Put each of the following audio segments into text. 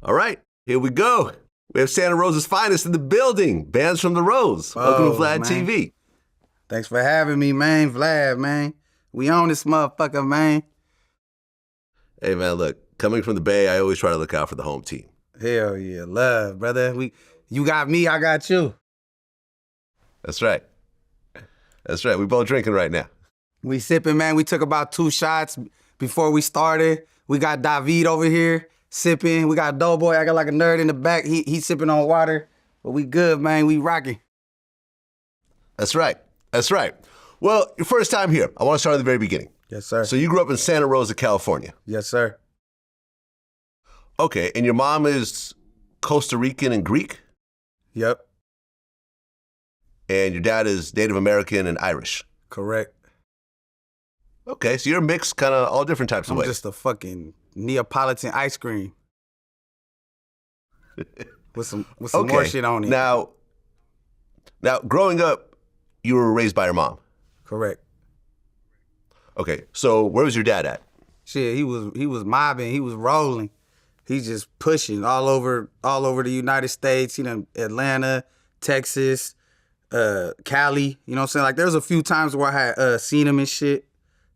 All right, here we go. We have Santa Rosa's finest in the building. Bands from the Rose. Welcome to Vlad man. TV. Thanks for having me, man. Vlad, man. We on this motherfucker, man. Hey, man, look, coming from the Bay, I always try to look out for the home team. Hell yeah, love, brother. You got me, I got you. That's right. That's right. We both drinking right now. We sipping, man. We took about 2 shots before we started. We got David over here sipping. We got Doughboy. I got like a nerd in the back. He sipping on water. But we good, man. We rocking. That's right. That's right. Well, your first time here. I want to start at the very beginning. Yes, sir. So you grew up in Santa Rosa, California. Yes, sir. Okay, and your mom is Costa Rican and Greek? Yep. And your dad is Native American and Irish? Correct. Okay, so you're mixed kind of all different types of I'm ways. just a fucking Neapolitan ice cream. with some Okay. more shit on it. Now, growing up, you were raised by your mom. Correct. Okay, so where was your dad at? Shit, he was mobbing, he was rolling. He's just pushing all over the United States, Atlanta, Texas, Cali, you know what I'm saying? Like there's a few times where I had seen him and shit.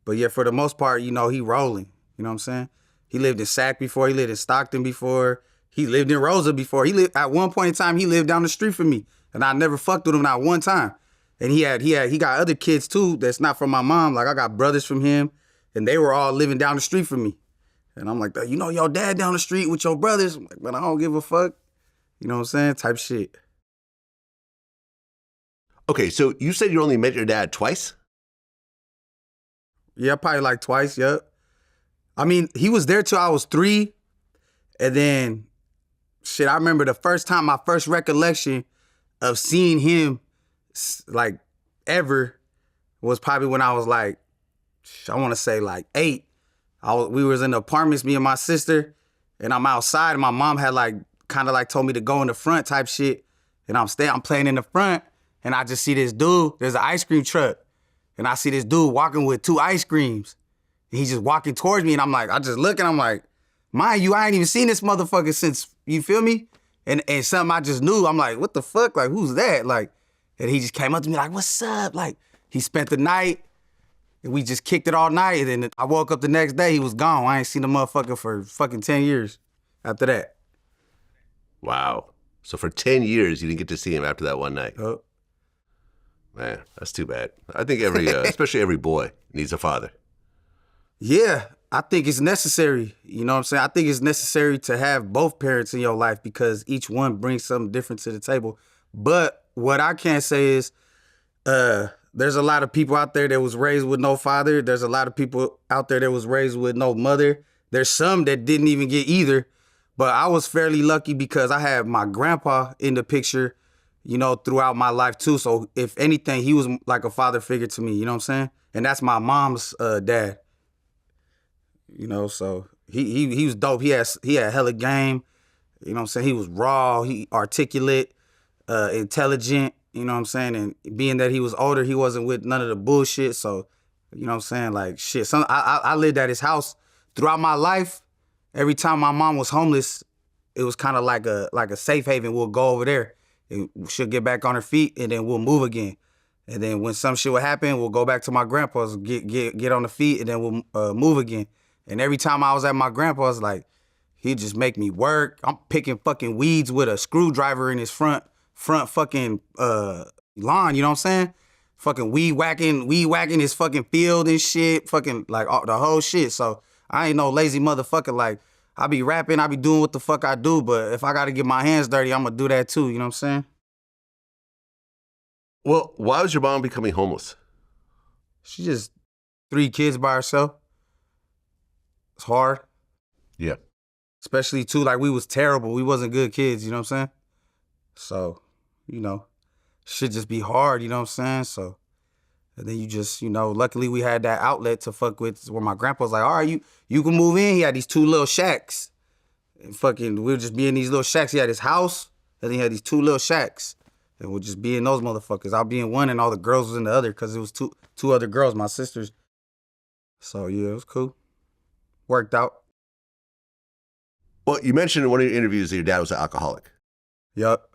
But yeah, for the most part, he rolling. You know what I'm saying? He lived in Sac before, he lived in Stockton before, he lived in Rosa before. At one point in time, he lived down the street from me. And I never fucked with him not one time. And he got other kids too that's not from my mom. Like I got brothers from him, and they were all living down the street from me. And I'm like, you know your dad down the street with your brothers? I'm like, but I don't give a fuck. You know what I'm saying? Type shit. Okay, so you said you only met your dad twice? Yeah, probably like twice, yep. I mean, he was there till I was 3. And then, shit, I remember the first time, my first recollection of seeing him, like, ever, was probably when I was like, I want to say like 8. We was in the apartments, me and my sister, and I'm outside, and my mom had like, kind of like told me to go in the front type shit. And I'm playing in the front, and I just see this dude, there's an ice cream truck. And I see this dude walking with 2 ice creams. And he's just walking towards me, and I'm like, I just look, and I'm like, mind you, I ain't even seen this motherfucker since, you feel me? And something I just knew, I'm like, what the fuck? Like, who's that? Like, and he just came up to me like, what's up? Like, he spent the night, and we just kicked it all night, and then I woke up the next day, he was gone. I ain't seen the motherfucker for fucking 10 years after that. Wow. So for 10 years, you didn't get to see him after that one night? Oh. Man, that's too bad. I think especially every boy needs a father. Yeah, I think it's necessary. You know what I'm saying? I think it's necessary to have both parents in your life because each one brings something different to the table. But what I can say is there's a lot of people out there that was raised with no father. There's a lot of people out there that was raised with no mother. There's some that didn't even get either. But I was fairly lucky because I had my grandpa in the picture, throughout my life too. So if anything, he was like a father figure to me, you know what I'm saying? And that's my mom's dad. So he was dope. He had hella game, you know what I'm saying? He was raw, he articulate, intelligent, you know what I'm saying? And being that he was older, he wasn't with none of the bullshit. So, you know what I'm saying? Like shit. I lived at his house throughout my life. Every time my mom was homeless, it was kind of like a safe haven. We'll go over there. And she'll get back on her feet, and then we'll move again. And then when some shit would happen, we'll go back to my grandpa's, get on the feet, and then we'll move again. And every time I was at my grandpa's, like, he'd just make me work. I'm picking fucking weeds with a screwdriver in his front fucking lawn, you know what I'm saying? Fucking weed whacking his fucking field and shit, fucking like the whole shit. So I ain't no lazy motherfucker. Like, I be rapping, I be doing what the fuck I do, but if I gotta get my hands dirty, I'm gonna do that too, you know what I'm saying? Well, why was your mom becoming homeless? She just 3 kids by herself. It's hard. Yeah. Especially too, like we was terrible. We wasn't good kids, you know what I'm saying? So, shit just be hard, you know what I'm saying? So, and then you just, luckily we had that outlet to fuck with where my grandpa was like, all right, you can move in. He had these 2 little shacks. And fucking, we'd just be in these little shacks. He had his house, and then he had these 2 little shacks. And we'd just be in those motherfuckers. I'll be in one, and all the girls was in the other, because it was two other girls, my sisters. So, yeah, it was cool. Worked out. Well, you mentioned in one of your interviews that your dad was an alcoholic. Yup.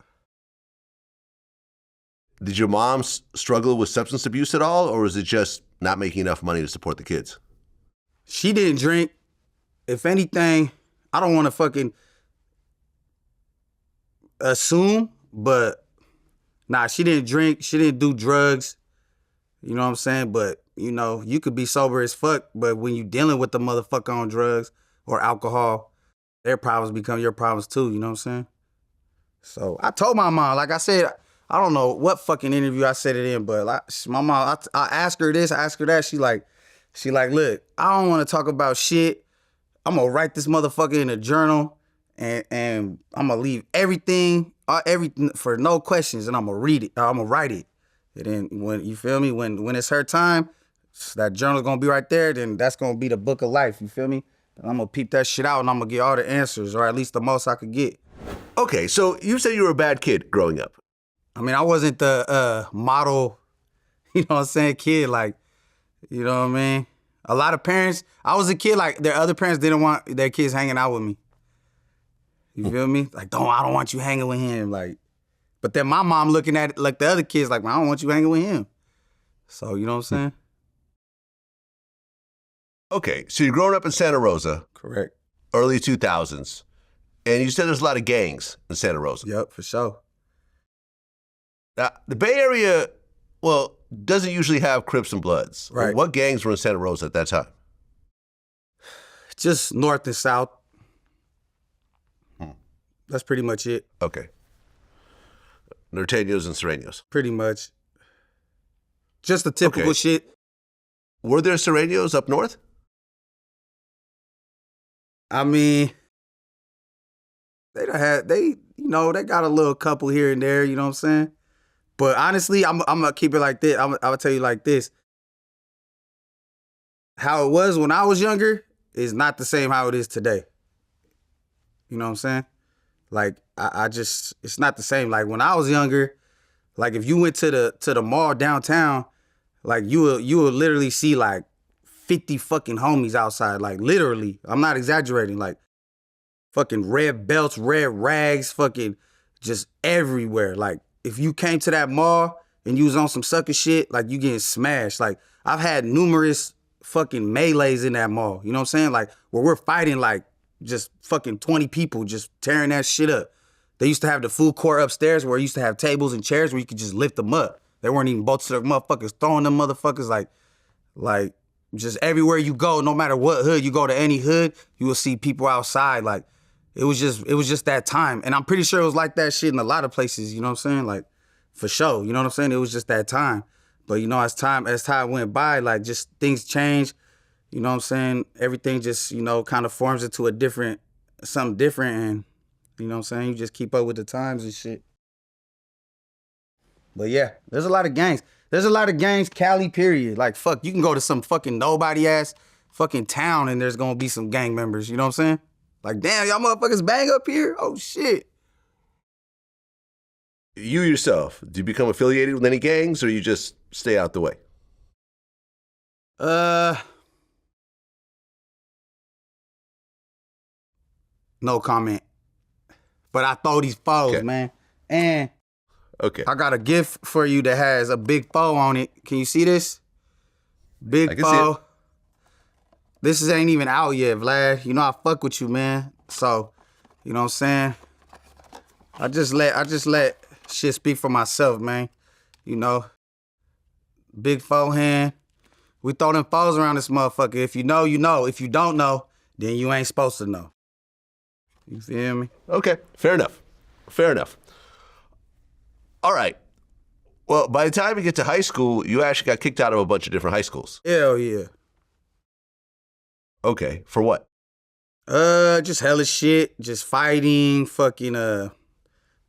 Did your mom struggle with substance abuse at all, or was it just not making enough money to support the kids? She didn't drink. If anything, I don't want to fucking assume, but nah, she didn't drink. She didn't do drugs. You know what I'm saying? But, you know, you could be sober as fuck, but when you dealing with the motherfucker on drugs or alcohol, their problems become your problems too, you know what I'm saying? So I told my mom, like I said, I don't know what fucking interview I said it in, but my mom, I asked her this, I asked her that. She like, look, I don't want to talk about shit. I'm gonna write this motherfucker in a journal, and I'm gonna leave everything for no questions, and I'm gonna read it. I'm gonna write it, and then when you feel me, when it's her time, that journal's gonna be right there. Then that's gonna be the book of life. You feel me? And I'm gonna peep that shit out, and I'm gonna get all the answers, or at least the most I could get. Okay, so you said you were a bad kid growing up. I mean, I wasn't the model, you know what I'm saying, kid, like, you know what I mean? A lot of parents, I was a kid, like, their other parents didn't want their kids hanging out with me. You feel me? Like, I don't want you hanging with him, like. But then my mom looking at it like the other kids, like, I don't want you hanging with him. So, you know what I'm saying? Okay, so you're growing up in Santa Rosa. Correct. Early 2000s. And you said there's a lot of gangs in Santa Rosa. Yep, for sure. Now, the Bay Area, well, doesn't usually have Crips and Bloods. Right. What gangs were in Santa Rosa at that time? Just north and south. That's pretty much it. Okay. Norteños and Sureños. Pretty much. Just the typical shit. Were there Sureños up north? I mean, they got a little couple here and there, you know what I'm saying? But honestly, I'm gonna keep it like this. I'm gonna tell you like this. How it was when I was younger is not the same how it is today. You know what I'm saying? Like, it's not the same. Like, when I was younger, like, if you went to the mall downtown, like, you will literally see, like, 50 fucking homies outside. Like, literally. I'm not exaggerating. Like, fucking red belts, red rags, fucking just everywhere. Like, if you came to that mall and you was on some sucker shit, like, you getting smashed. Like, I've had numerous fucking melees in that mall. You know what I'm saying? Like, where we're fighting, like, just fucking 20 people just tearing that shit up. They used to have the food court upstairs where you used to have tables and chairs where you could just lift them up. They weren't even bolts to the motherfuckers, throwing them motherfuckers like just everywhere you go, no matter what hood you go to, any hood, you will see people outside. Like, it was just that time. And I'm pretty sure it was like that shit in a lot of places, you know what I'm saying? Like, for sure, you know what I'm saying? It was just that time. But, you know, as time went by, like, just things changed, you know what I'm saying? Everything just, you know, kind of forms into something different, and, you know what I'm saying? You just keep up with the times and shit. But yeah, there's a lot of gangs. There's a lot of gangs, Cali, period. Like, fuck, you can go to some fucking nobody-ass fucking town and there's gonna be some gang members, you know what I'm saying? Like, damn, y'all motherfuckers bang up here? Oh, shit. You yourself, do you become affiliated with any gangs, or you just stay out the way? No comment. But I throw these foes, man. And I got a gift for you that has a big foe on it. Can you see this? Big foe. This ain't even out yet, Vlad. You know I fuck with you, man. So, you know what I'm saying? I just let shit speak for myself, man. You know. Big foe hand. We throw them foes around this motherfucker. If you know, you know. If you don't know, then you ain't supposed to know. You feel me? Okay, fair enough. Fair enough. All right. Well, by the time you get to high school, you actually got kicked out of a bunch of different high schools. Hell yeah. Okay, for what? Just hella shit. Just fighting, fucking,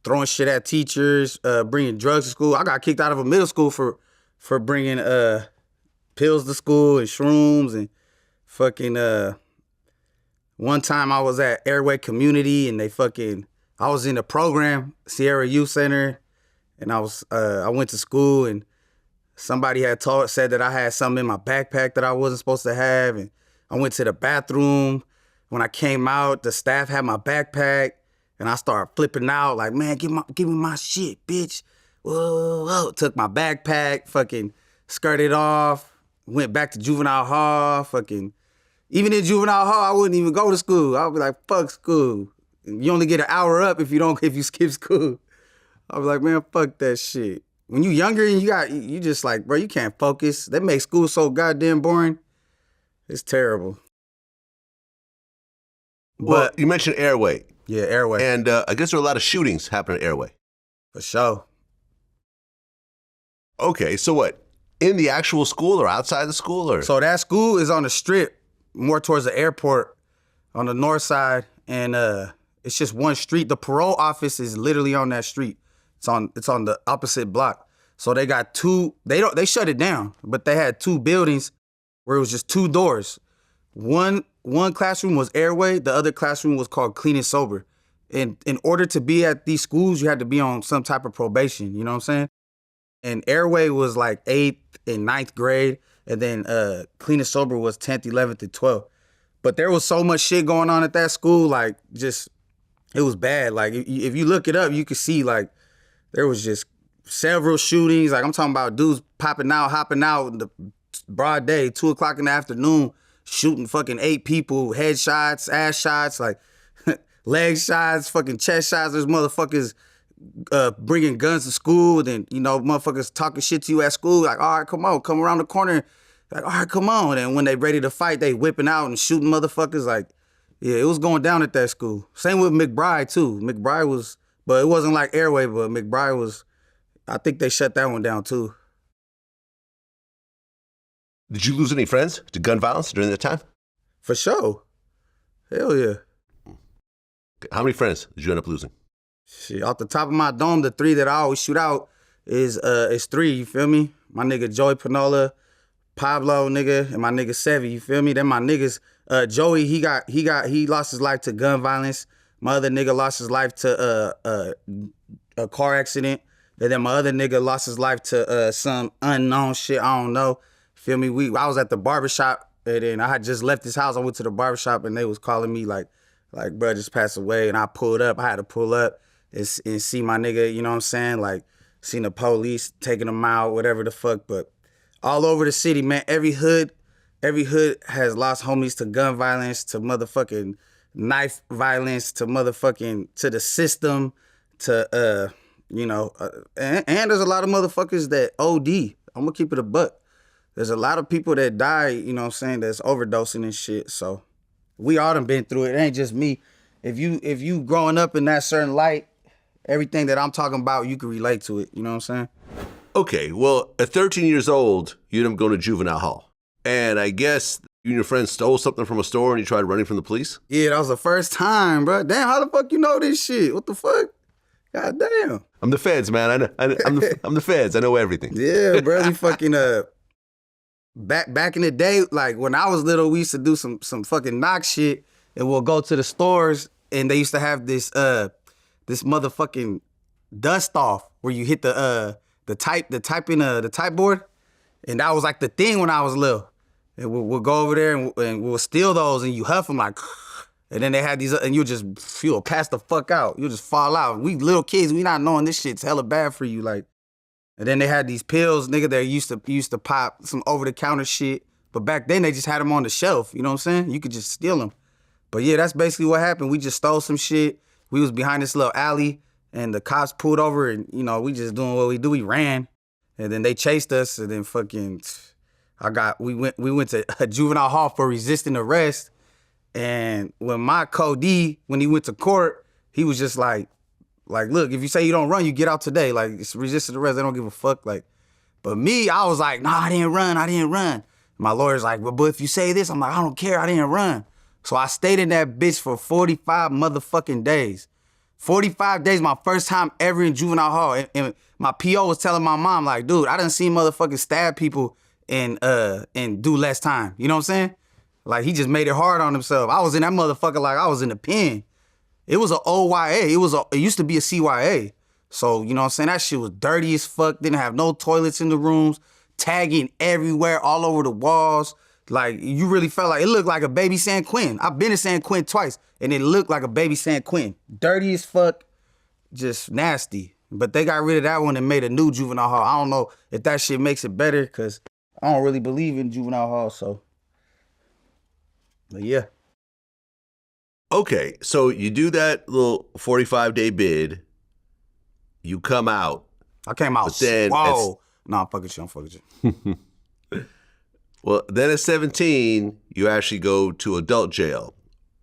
throwing shit at teachers, bringing drugs to school. I got kicked out of a middle school for bringing, pills to school and shrooms and fucking, one time I was at Airway Community and I was in a program, Sierra Youth Center, and I went to school and somebody said that I had something in my backpack that I wasn't supposed to have, and I went to the bathroom When I came out, the staff had my backpack, and I started flipping out like, man, give me my shit, bitch. Whoa. Took my backpack, fucking skirted off, went back to juvenile hall, fucking. Even in juvenile hall, I wouldn't even go to school. I would be like, fuck school. You only get an hour up if you skip school. I was like, man, fuck that shit. When you younger and you just like, bro, you can't focus. They make school so goddamn boring. It's terrible. Well, you mentioned Airway. Yeah, Airway. And I guess there are a lot of shootings happening at Airway. For sure. Okay, so what? In the actual school or outside the school? Or So that school is on the strip, more towards the airport on the north side. And it's just one street. The parole office is literally on that street. It's on the opposite block. So they got they shut it down, but they had two buildings where it was just two doors. One classroom was Airway, the other classroom was called Clean and Sober. And in order to be at these schools, you had to be on some type of probation, you know what I'm saying? And Airway was like 8th and 9th grade, and then Clean and Sober was 10th, 11th, and 12th. But there was so much shit going on at that school, like just, it was bad. Like if you look it up, you could see like there was just several shootings. Like I'm talking about dudes hopping out in the broad day, 2 o'clock in the afternoon, shooting fucking 8 people, headshots, ass shots, like leg shots, fucking chest shots. There's motherfuckers bringing guns to school, and then, you know, motherfuckers talking shit to you at school, like, all right, come on, come around the corner. Like, all right, come on. And when they ready to fight, they whipping out and shooting motherfuckers. Like, yeah, it was going down at that school. Same with McBride, too. McBride was, but it wasn't like Airway, but McBride was, I think they shut that one down, too. Did you lose any friends to gun violence during that time? For sure. Hell yeah. How many friends did you end up losing? Shit, off the top of my dome, the 3 that I always shoot out is 3, you feel me? My nigga Joey Panola, Pablo, nigga, and my nigga Sevy, you feel me? Then my niggas, Joey, he lost his life to gun violence. My other nigga lost his life to a car accident. And then my other nigga lost his life to some unknown shit, I don't know. Feel me? I was at the barbershop, and then I had just left his house. I went to the barbershop, and they was calling me like, bro, just passed away. And I pulled up. I had to pull up and see my nigga, you know what I'm saying? Like, seen the police taking him out, whatever the fuck. But all over the city, man, every hood has lost homies to gun violence, to motherfucking knife violence, to motherfucking, to the system, to, and there's a lot of motherfuckers that OD. I'm gonna keep it a buck. There's a lot of people that die, you know what I'm saying, that's overdosing and shit. So we all done been through it. It ain't just me. If you growing up in that certain light, everything that I'm talking about, you can relate to it. You know what I'm saying? Okay, well, at 13 years old, you ended up going to juvenile hall. And I guess you and your friend stole something from a store and you tried running from the police? Yeah, that was the first time, bro. Damn, how the fuck you know this shit? What the fuck? God damn. I'm the feds, man. I'm the feds. I know everything. Yeah, bro. We fucking back in the day, like when I was little, we used to do some fucking knock shit, and we'll go to the stores, and they used to have this motherfucking dust off where you hit the type board, and that was like the thing when I was little. And we'll go over there and we'll steal those, and you huff them like, and then they had these, and you'll pass the fuck out. You'll just fall out. We little kids, we not knowing this shit's hella bad for you, like. And then they had these pills, nigga, that used to pop some over-the-counter shit. But back then, they just had them on the shelf, you know what I'm saying? You could just steal them. But yeah, that's basically what happened. We just stole some shit. We was behind this little alley, and the cops pulled over, and, you know, we just doing what we do. We ran, and then they chased us, and then fucking, we went to a juvenile hall for resisting arrest. And when my co-D, when he went to court, he was just like, look, if you say you don't run, you get out today. Like, it's resisted arrest. They don't give a fuck. Like, but me, I was like, nah, I didn't run. My lawyer's like, but if you say this, I'm like, I don't care. I didn't run. So I stayed in that bitch for 45 motherfucking days. 45 days, my first time ever in juvenile hall. And my PO was telling my mom, like, dude, I done seen motherfucking stab people and do less time. You know what I'm saying? Like, he just made it hard on himself. I was in that motherfucker like I was in the pen. It was an OYA. It used to be a CYA. So, you know what I'm saying? That shit was dirty as fuck. Didn't have no toilets in the rooms. Tagging everywhere, all over the walls. Like, you really felt like, it looked like a baby San Quentin. I've been to San Quentin twice, and it looked like a baby San Quentin. Dirty as fuck, just nasty. But they got rid of that one and made a new juvenile hall. I don't know if that shit makes it better, because I don't really believe in juvenile hall, so. But yeah. Okay, so you do that little 45-day bid. You come out. I came out. But then whoa. No, I'm fucking you. Well, then at 17, you actually go to adult jail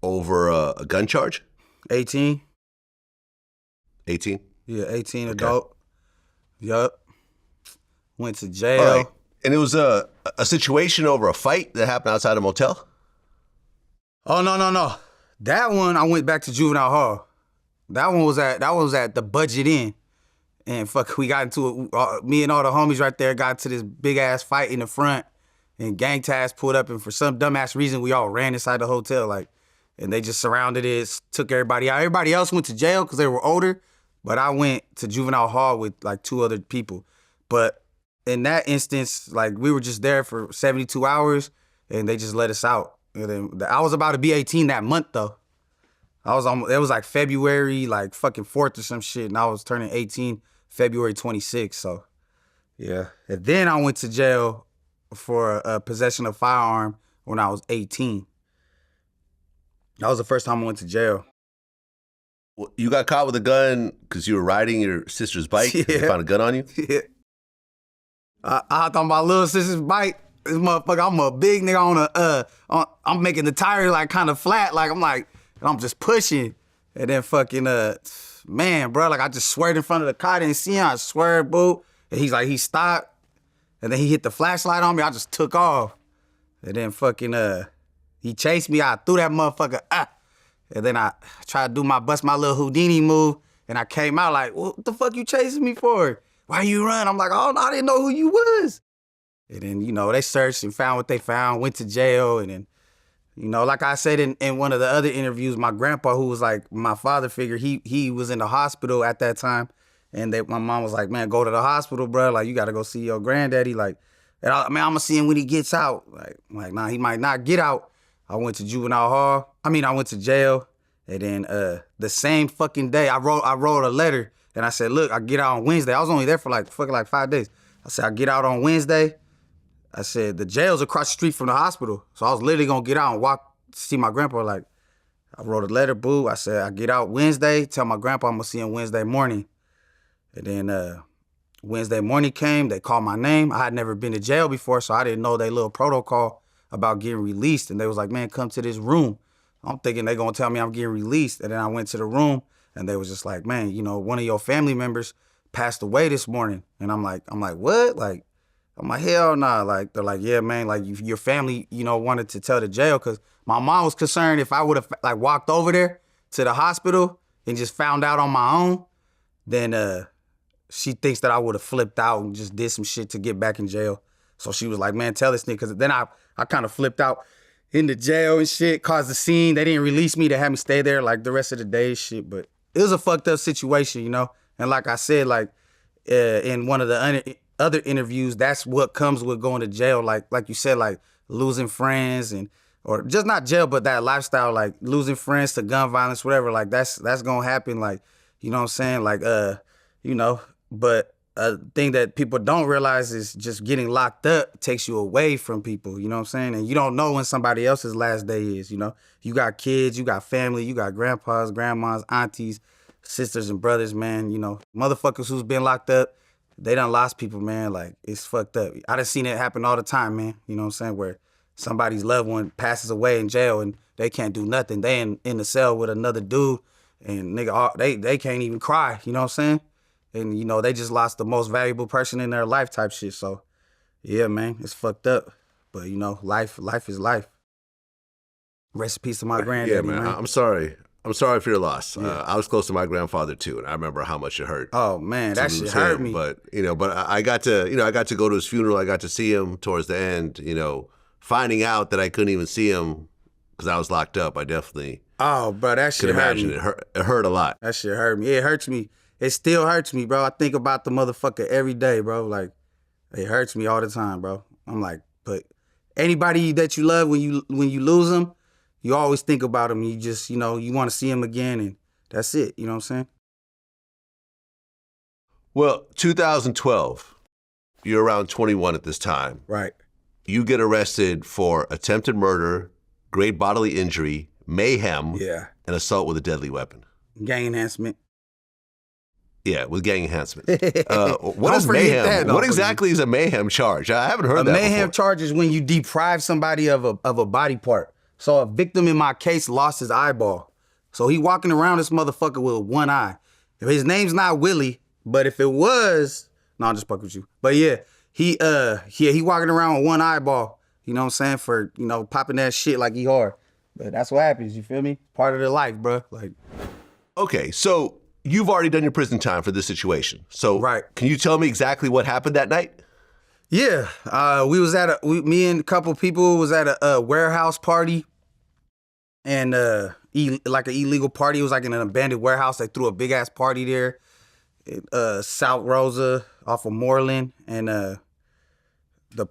over a gun charge? 18. 18? Yeah, 18 Okay. adult. Yup. Went to jail. All right. And it was a situation over a fight that happened outside a motel? Oh, no. That one, I went back to juvenile hall. That one was at the Budget Inn. And fuck, we got into it. Me and all the homies right there got into this big ass fight in the front. And gang tags pulled up, and for some dumbass reason, we all ran inside the hotel, like, and they just surrounded it, took everybody out. Everybody else went to jail because they were older, but I went to juvenile hall with like 2 other people. But in that instance, like, we were just there for 72 hours, and they just let us out. And then I was about to be 18 that month though. It was like February, like fucking 4th or some shit, and I was turning 18 February 26th. So yeah, and then I went to jail for possession of firearm when I was 18. That was the first time I went to jail. Well, you got caught with a gun because you were riding your sister's bike? Yeah. They found a gun on you? Yeah. I hopped on my little sister's bike. This motherfucker, I'm a big nigga I'm making the tire like kind of flat. Like, I'm just pushing. And then fucking, man, bro, like I just swerved in front of the car. I didn't see him. I swerved, boo. And he stopped. And then he hit the flashlight on me. I just took off. And then fucking, he chased me. I threw that motherfucker. And then I tried to bust my little Houdini move. And I came out like, what the fuck you chasing me for? Why you run? I'm like, oh, no, I didn't know who you was. And then, they searched and found what they found, went to jail. And then, like I said in one of the other interviews, my grandpa, who was like my father figure, he was in the hospital at that time. And my mom was like, man, go to the hospital, bro. Like, you got to go see your granddaddy. Like, and I'm going to see him when he gets out. Like, nah, he might not get out. I went to juvenile hall. I went to jail. And then the same fucking day, I wrote a letter. And I said, look, I get out on Wednesday. I was only there for like 5 days. I said, I get out on Wednesday. I said, the jail's across the street from the hospital. So I was literally going to get out and walk to see my grandpa. Like, I wrote a letter, boo. I said, I get out Wednesday. Tell my grandpa I'm going to see him Wednesday morning. And then Wednesday morning came, they called my name. I had never been to jail before, so I didn't know their little protocol about getting released. And they was like, man, come to this room. I'm thinking they gonna tell me I'm getting released. And then I went to the room and they was just like, man, one of your family members passed away this morning. And I'm like, what? Like, I'm like, hell nah. Like, they're like, yeah, man, like your family, wanted to tell the jail, because my mom was concerned if I would have like walked over there to the hospital and just found out on my own, then she thinks that I would have flipped out and just did some shit to get back in jail. So she was like, man, tell this nigga. Because then I kind of flipped out in the jail and shit, caused a scene. They didn't release me. They had me stay there like the rest of the day and shit. But it was a fucked up situation, And like I said, like in one of the other interviews, that's what comes with going to jail. Like you said, like losing friends or just not jail, but that lifestyle, like losing friends to gun violence, whatever. Like that's going to happen. Like, you know what I'm saying? Like, but a thing that people don't realize is just getting locked up takes you away from people, you know what I'm saying? And you don't know when somebody else's last day is, You got kids, you got family, you got grandpas, grandmas, aunties, sisters and brothers, man. Motherfuckers who's been locked up, they done lost people, man. Like, it's fucked up. I done seen it happen all the time, man. You know what I'm saying? Where somebody's loved one passes away in jail and they can't do nothing. They in the cell with another dude and nigga, they can't even cry, you know what I'm saying? And, they just lost the most valuable person in their life type shit. So, yeah, man, it's fucked up. But, life is life. Rest in peace to my granddaddy, man. man. I'm sorry. I'm sorry for your loss. Yeah. I was close to my grandfather too, and I remember how much it hurt. Oh man, that shit hurt me. But I got to go to his funeral. I got to see him towards the end. Finding out that I couldn't even see him because I was locked up. I definitely bro, that shit could hurt imagine me. It hurt a lot. That shit hurt me. It hurts me. It still hurts me, bro. I think about the motherfucker every day, bro. Like, it hurts me all the time, bro. I'm like, but anybody that you love, when you lose them, you always think about them. You just, you want to see them again, and that's it. You know what I'm saying? Well, 2012, you're around 21 at this time. Right. You get arrested for attempted murder, great bodily injury, mayhem, and assault with a deadly weapon. Gang enhancement. Yeah, with gang enhancement. What is mayhem? What exactly is a mayhem charge? I haven't heard that before. A mayhem charge is when you deprive somebody of a body part. So a victim in my case lost his eyeball. So he walking around this motherfucker with one eye. His name's not Willie, but if it was, no, I'm just fucking with you. But yeah, he walking around with one eyeball. You know what I'm saying? For, popping that shit like he hard. But that's what happens, you feel me? Part of the life, bro. Like. Okay, so you've already done your prison time for this situation. So right. Can you tell me exactly what happened that night? Yeah, me and a couple people was at a warehouse party, and like an illegal party. It was like in an abandoned warehouse. They threw a big ass party there, South Rosa off of Moreland, and the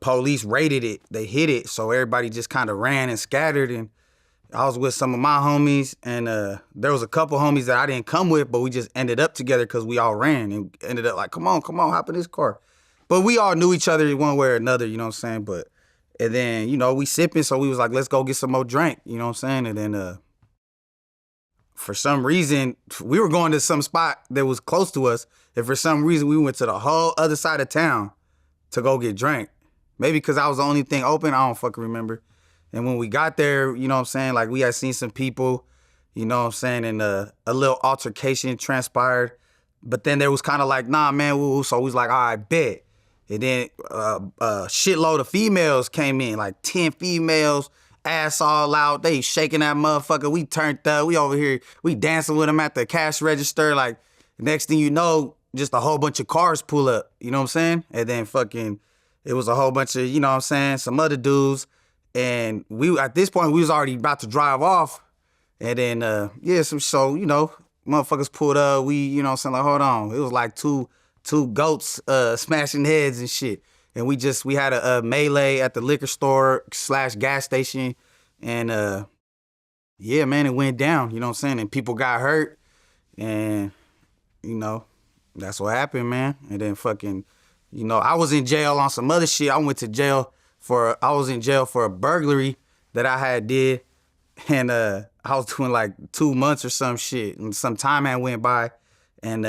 police raided it. They hit it, so everybody just kind of ran and scattered. And I was with some of my homies, and there was a couple homies that I didn't come with, but we just ended up together because we all ran and ended up like, come on, hop in this car. But we all knew each other one way or another, you know what I'm saying? And then, we sipping, so we was like, let's go get some more drink, you know what I'm saying? And then for some reason, we were going to some spot that was close to us, and for some reason, we went to the whole other side of town to go get drink. Maybe because I was the only thing open, I don't fucking remember. And when we got there, you know what I'm saying, like we had seen some people, you know what I'm saying, and a little altercation transpired. But then there was kind of like, nah, man, woo. So we was like, all right, bet. And then a shitload of females came in, like 10 females, ass all out. They shaking that motherfucker. We turned up. We over here, we dancing with them at the cash register. Like, next thing you know, just a whole bunch of cars pull up, you know what I'm saying? And then fucking, it was a whole bunch of, you know what I'm saying, some other dudes. And we, at this point, we was already about to drive off. And then, motherfuckers pulled up. We, you know what I'm saying, like, hold on. It was like two goats smashing heads and shit. And we had a melee at the liquor store / gas station. And, yeah, man, it went down, you know what I'm saying? And people got hurt. And, that's what happened, man. And then fucking, I was in jail on some other shit. I was in jail for a burglary that I had did. And I was doing like 2 months or some shit. And some time had went by. And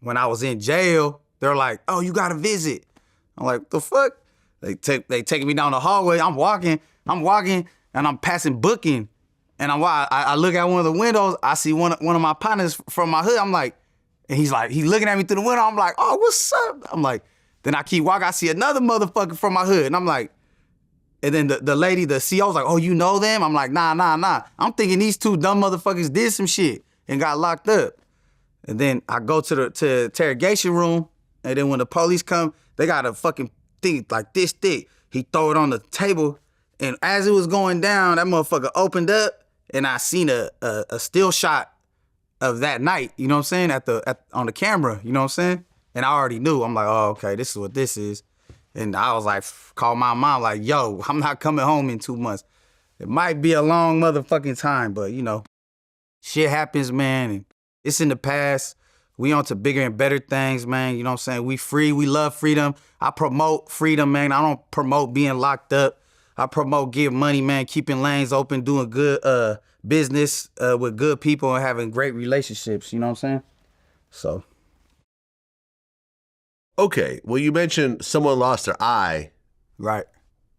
when I was in jail, they're like, oh, you got to visit. I'm like, the fuck? They taking me down the hallway. I'm walking, and I'm passing booking. And I look at one of the windows. I see one of my partners from my hood. I'm like, and he's looking at me through the window. I'm like, oh, what's up? I'm like, then I keep walking. I see another motherfucker from my hood. And I'm like, and then the lady, the CEO was like, oh, you know them? I'm like, nah. I'm thinking these two dumb motherfuckers did some shit and got locked up. And then I go to the interrogation room. And then when the police come, they got a fucking thing like this thick. He throw it on the table. And as it was going down, that motherfucker opened up. And I seen a still shot of that night, you know what I'm saying, on the camera, you know what I'm saying? And I already knew. I'm like, oh, okay, this is what this is. And I was like, call my mom, like, yo, I'm not coming home in 2 months. It might be a long motherfucking time, but, shit happens, man. And it's in the past. We on to bigger and better things, man. You know what I'm saying? We free. We love freedom. I promote freedom, man. I don't promote being locked up. I promote getting money, man, keeping lanes open, doing good business with good people and having great relationships. You know what I'm saying? So. Okay. Well, you mentioned someone lost their eye. Right.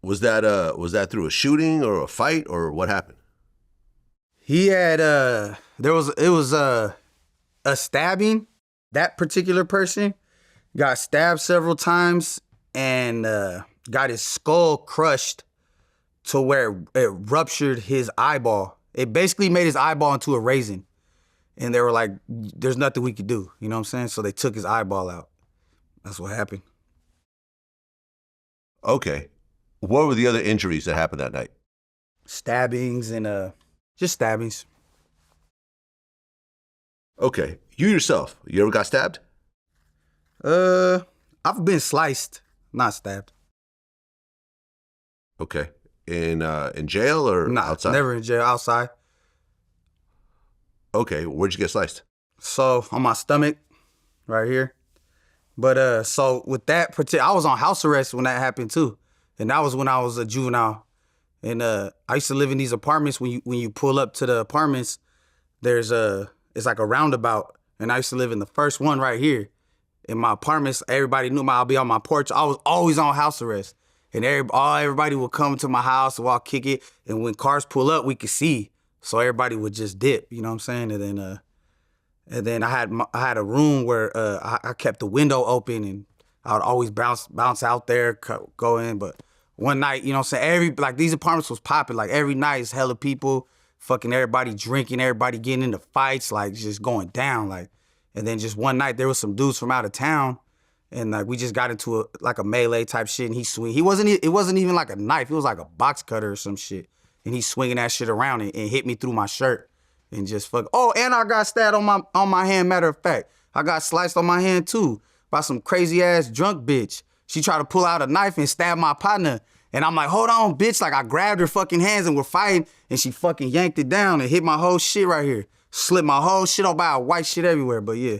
Was that through a shooting or a fight or what happened? He had it was a stabbing. That particular person got stabbed several times and got his skull crushed to where it ruptured his eyeball. It basically made his eyeball into a raisin. And they were like, there's nothing we could do. You know what I'm saying? So they took his eyeball out. That's what happened. Okay. What were the other injuries that happened that night? Stabbings and just stabbings. Okay. You yourself, you ever got stabbed? I've been sliced, not stabbed. Okay. In jail or Nah, outside? never in jail, outside. Okay. Where'd you get sliced? So on my stomach, right here. But so with that particular, I was on house arrest when that happened too, and that was when I was a juvenile. And I used to live in these apartments. When you pull up to the apartments, it's like a roundabout, and I used to live in the first one right here. In my apartments, everybody knew I'll be on my porch. I was always on house arrest, and everybody would come to my house and walk, kick it. And when cars pull up, we could see, so everybody would just dip. You know what I'm saying? And then I had a room where I kept the window open, and I would always bounce out there, go in. But one night, you know what I'm saying, these apartments was popping. Like every night, it's hella people, fucking everybody drinking, everybody getting into fights, like just going down. Like, and then just one night, there was some dudes from out of town, and like we just got into a melee type shit, and it wasn't even like a knife, it was like a box cutter or some shit, and he's swinging that shit around and hit me through my shirt. And just fuck. Oh, and I got stabbed on my hand. Matter of fact, I got sliced on my hand too by some crazy ass drunk bitch. She tried to pull out a knife and stab my partner, and I'm like, hold on, bitch. Like I grabbed her fucking hands and we're fighting, and she fucking yanked it down and hit my whole shit right here. Slipped my whole shit all by white shit everywhere. But yeah,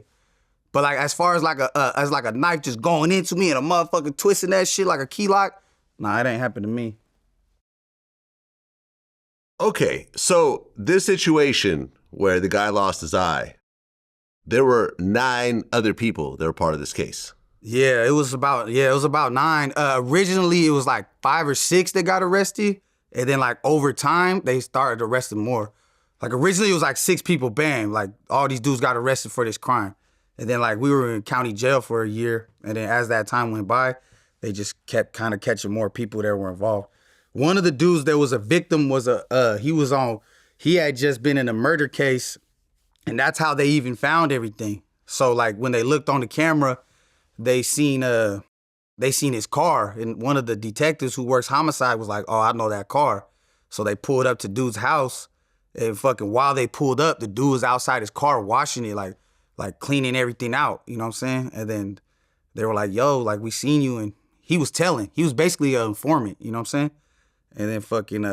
but like as far as like a knife just going into me and a motherfucker twisting that shit like a key lock, nah, it ain't happened to me. Okay, so this situation where the guy lost his eye, there were 9 other people that were part of this case. Yeah, it was about 9. Originally, it was like 5 or 6 that got arrested, and then like over time, they started arresting more. Like originally, it was like 6 people, bam, like all these dudes got arrested for this crime. And then like we were in county jail for a year, and then as that time went by, they just kept kind of catching more people that were involved. One of the dudes that was a victim was he had just been in a murder case, and that's how they even found everything. So like when they looked on the camera, they seen his car, and one of the detectives who works homicide was like, oh, I know that car. So they pulled up to dude's house, and fucking while they pulled up, the dude was outside his car washing it, like cleaning everything out, you know what I'm saying? And then they were like, yo, like we seen you, and he was basically an informant, you know what I'm saying? And then fucking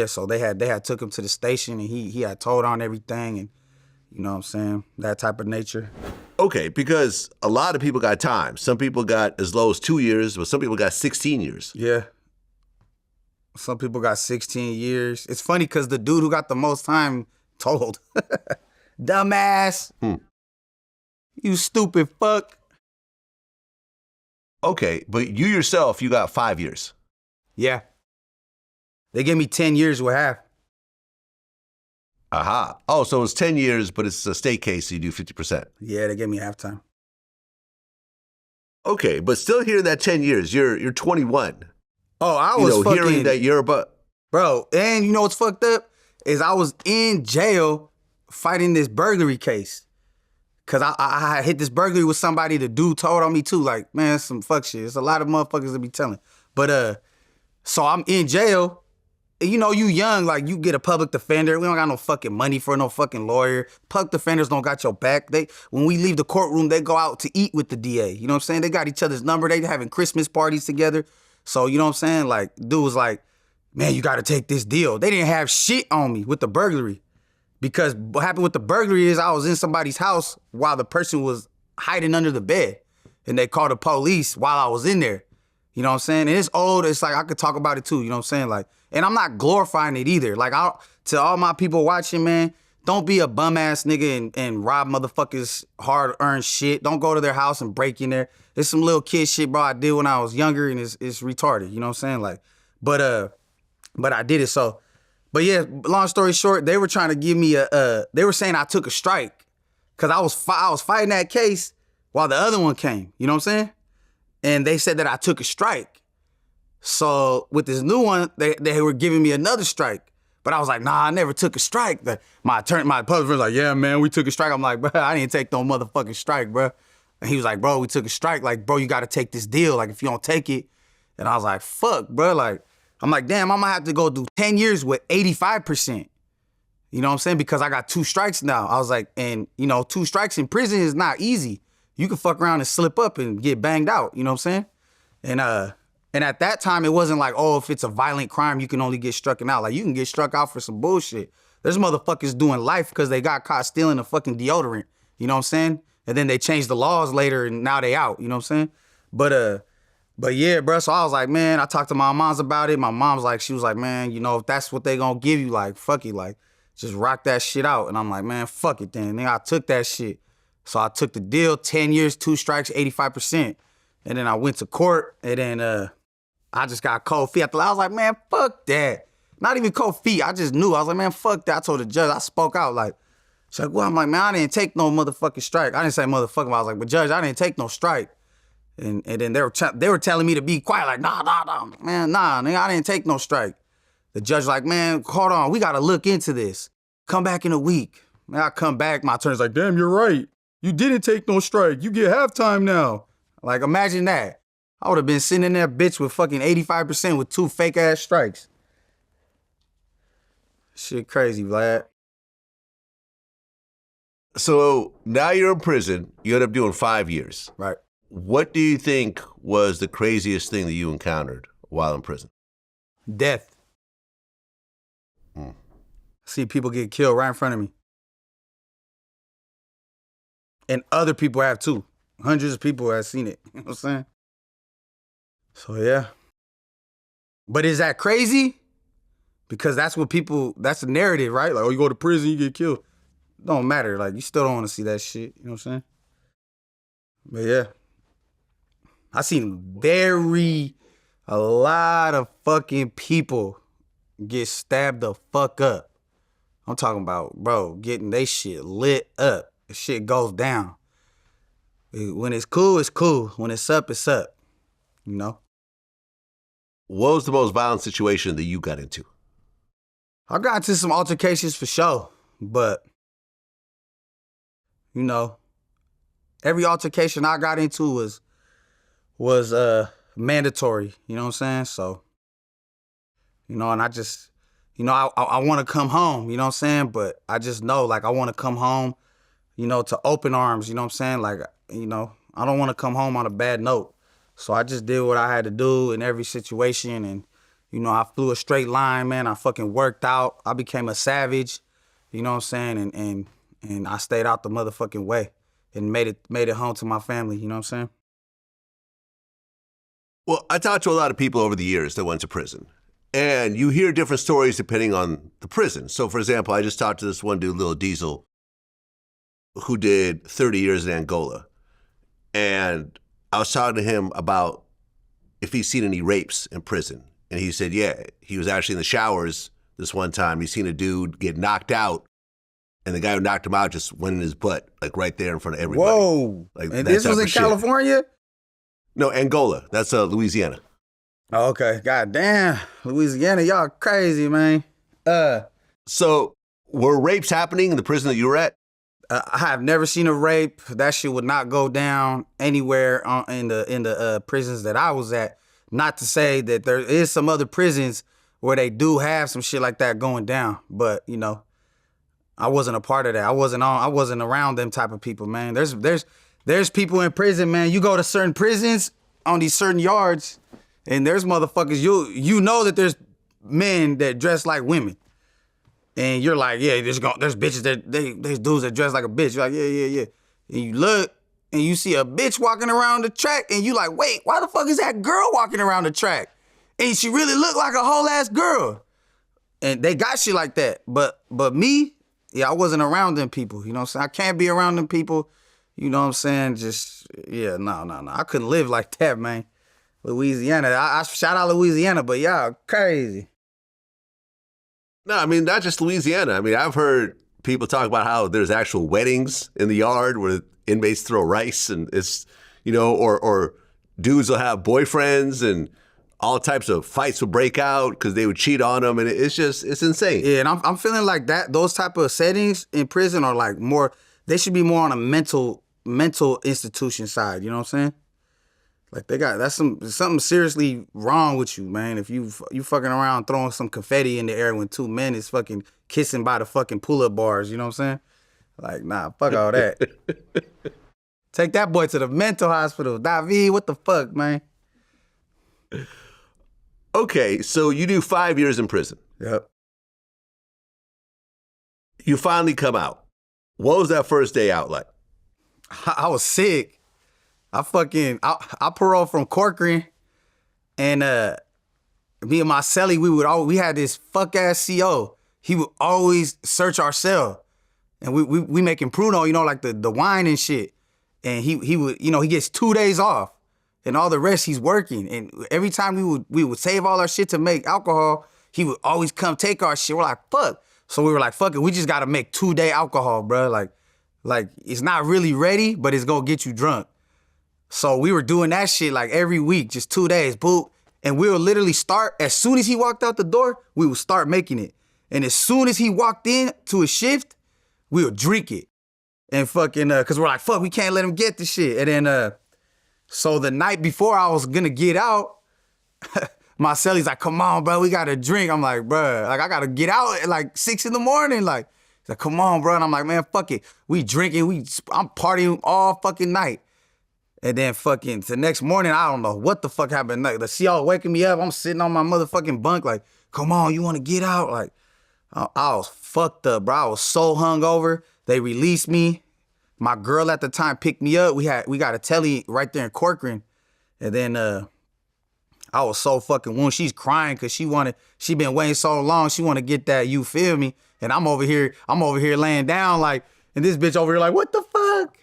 so they had took him to the station, and he had told on everything, and you know what I'm saying, that type of nature. Okay, because a lot of people got time. Some people got as low as 2 years, but some people got 16 years. Yeah. Some people got 16 years. It's funny because the dude who got the most time told. Dumbass. You stupid fuck. Okay, but you yourself, you got 5 years. Yeah. They gave me 10 years with half. Aha. Oh, so it's 10 years, but it's a state case, so you do 50%. Yeah, they gave me half time. Okay, but still here that 10 years, you're 21. Oh, I was fucking... hearing that you're about... Bro, and you know what's fucked up? Is I was in jail fighting this burglary case. Because I hit this burglary with somebody, the dude told on me too. Like, man, some fuck shit. It's a lot of motherfuckers that be telling. But, so I'm in jail. You know, you young, like you get a public defender. We don't got no fucking money for no fucking lawyer. Public defenders don't got your back. When we leave the courtroom, they go out to eat with the DA. You know what I'm saying? They got each other's number. They having Christmas parties together. So, you know what I'm saying? Like, dude was like, man, you got to take this deal. They didn't have shit on me with the burglary. Because what happened with the burglary is I was in somebody's house while the person was hiding under the bed. And they called the police while I was in there. You know what I'm saying? And it's old. It's like I could talk about it too. You know what I'm saying? Like, and I'm not glorifying it either. Like, to all my people watching, man, don't be a bum ass nigga and rob motherfuckers hard earned shit. Don't go to their house and break in there. It's some little kid shit, bro, I did when I was younger, and it's retarded. You know what I'm saying? Like, but I did it. So, but yeah, long story short, they were trying to give me they were saying I took a strike because I was fighting that case while the other one came. You know what I'm saying? And they said that I took a strike. So with this new one, they were giving me another strike. But I was like, nah, I never took a strike. My public friend was like, yeah, man, we took a strike. I'm like, bro, I didn't take no motherfucking strike, bro. And he was like, bro, we took a strike. Like, bro, you got to take this deal. Like, if you don't take it. And I was like, fuck, bro. Like, I'm like, damn, I'm going to have to go do 10 years with 85%. You know what I'm saying? Because I got 2 strikes now. I was like, and, you know, 2 strikes in prison is not easy. You can fuck around and slip up and get banged out. You know what I'm saying? And at that time, it wasn't like, oh, if it's a violent crime, you can only get struck out. Like, you can get struck out for some bullshit. There's motherfuckers doing life because they got caught stealing a fucking deodorant. You know what I'm saying? And then they changed the laws later, and now they out. You know what I'm saying? But yeah, bro. So I was like, man, I talked to my moms about it. My mom's like, she was like, man, you know, if that's what they gonna give you, like, fuck it, like, just rock that shit out. And I'm like, man, fuck it then. And then I took that shit. So I took the deal, 10 years, 2 strikes, 85%. And then I went to court, and then I just got cold feet. I was like, man, fuck that. Not even cold feet. I just knew. I was like, man, fuck that. I told the judge, I spoke out like, she's like, well, I'm like, man, I didn't take no motherfucking strike. I didn't say motherfucking, but I was like, but judge, I didn't take no strike. And then they were telling me to be quiet, like, nah, man, nah, nigga, I didn't take no strike. The judge like, man, hold on, we gotta look into this. Come back in a week. Man, I come back, my attorney's like, damn, you're right. You didn't take no strike. You get halftime now. Like, imagine that. I would have been sitting in that bitch with fucking 85% with 2 fake ass strikes. Shit crazy, Vlad. So now you're in prison. You end up doing 5 years. Right. What do you think was the craziest thing that you encountered while in prison? Death. See people get killed right in front of me. And other people have too. Hundreds of people have seen it. You know what I'm saying? So yeah. But is that crazy? Because that's what that's the narrative, right? Like, oh, you go to prison, you get killed. Don't matter. Like, you still don't want to see that shit. You know what I'm saying? But yeah. I seen a lot of fucking people get stabbed the fuck up. I'm talking about, bro, getting they shit lit up. The shit goes down. When it's cool, it's cool. When it's up, it's up. You know? What was the most violent situation that you got into? I got into some altercations for sure, but, you know, every altercation I got into was mandatory, you know what I'm saying? So, you know, and I just, you know, I want to come home, you know what I'm saying? But I just know, like, I want to come home, you know, to open arms, you know what I'm saying? Like, you know, I don't want to come home on a bad note. So I just did what I had to do in every situation, and, you know, I flew a straight line, man. I fucking worked out. I became a savage, you know what I'm saying? And I stayed out the motherfucking way and made it home to my family, you know what I'm saying? Well, I talked to a lot of people over the years that went to prison, and you hear different stories depending on the prison. So, for example, I just talked to this one dude, Lil Diesel, who did 30 years in Angola. And I was talking to him about if he's seen any rapes in prison. And he said, yeah, he was actually in the showers this one time. He's seen a dude get knocked out, and the guy who knocked him out just went in his butt, like right there in front of everybody. Whoa. Like, and this was in California? No, Angola. That's Louisiana. Oh, okay. God damn. Louisiana, y'all crazy, man. So were rapes happening in the prison that you were at? I have never seen a rape. That shit would not go down anywhere in the prisons that I was at. Not to say that there is some other prisons where they do have some shit like that going down, but you know, I wasn't a part of that. I wasn't around them type of people, man. There's people in prison, man. You go to certain prisons on these certain yards, and there's motherfuckers. You know that there's men that dress like women. And you're like, yeah, there's bitches there's dudes that dress like a bitch. You're like, yeah. And you look and you see a bitch walking around the track, and you like, wait, why the fuck is that girl walking around the track? And she really looked like a whole ass girl. And they got shit like that. But me, yeah, I wasn't around them people. You know what I'm saying? I can't be around them people. You know what I'm saying? Just, yeah, no. I couldn't live like that, man. Louisiana. I shout out Louisiana, but y'all crazy. No, I mean, not just Louisiana. I mean, I've heard people talk about how there's actual weddings in the yard where inmates throw rice, and it's, you know, or dudes will have boyfriends, and all types of fights will break out because they would cheat on them, and it's insane. Yeah, and I'm feeling like that. Those type of settings in prison are like more. They should be more on a mental institution side. You know what I'm saying? Like that's something seriously wrong with you, man. If you fucking around throwing some confetti in the air when 2 men is fucking kissing by the fucking pull-up bars, you know what I'm saying? Like, nah, fuck all that. Take that boy to the mental hospital. David, what the fuck, man? Okay, so you do 5 years in prison. Yep. You finally come out. What was that first day out like? I was sick. I paroled from Corcoran, and me and my cellie, we had this fuck ass CO. He would always search our cell, and we making Pruno, like the wine and shit. And he would, he gets 2 days off, and all the rest he's working. And every time we would save all our shit to make alcohol, he would always come take our shit. We're like, fuck. So we were like, fuck it, we just gotta make 2-day alcohol, bro. Like it's not really ready, but it's gonna get you drunk. So we were doing that shit like every week, just 2 days, boop. And we would literally start, as soon as he walked out the door, we would start making it. And as soon as he walked in to his shift, we would drink it. And fucking, cause we're like, fuck, we can't let him get the shit. And then, so the night before I was gonna get out, my cellie's like, come on, bro, we gotta drink. I'm like, bro, like I gotta get out at like 6 a.m. Like, he's like, come on, bro. And I'm like, man, fuck it. We drinking, I'm partying all fucking night. And then fucking the next morning, I don't know what the fuck happened. Like, the CL waking me up, I'm sitting on my motherfucking bunk like, come on, you wanna get out? Like, I was fucked up, bro. I was so hungover. They released me. My girl at the time picked me up. We got a telly right there in Corcoran. And then I was so fucking wounded. She's crying because she been waiting so long. She want to get that, you feel me? And I'm over here laying down like, and this bitch over here like, what the fuck?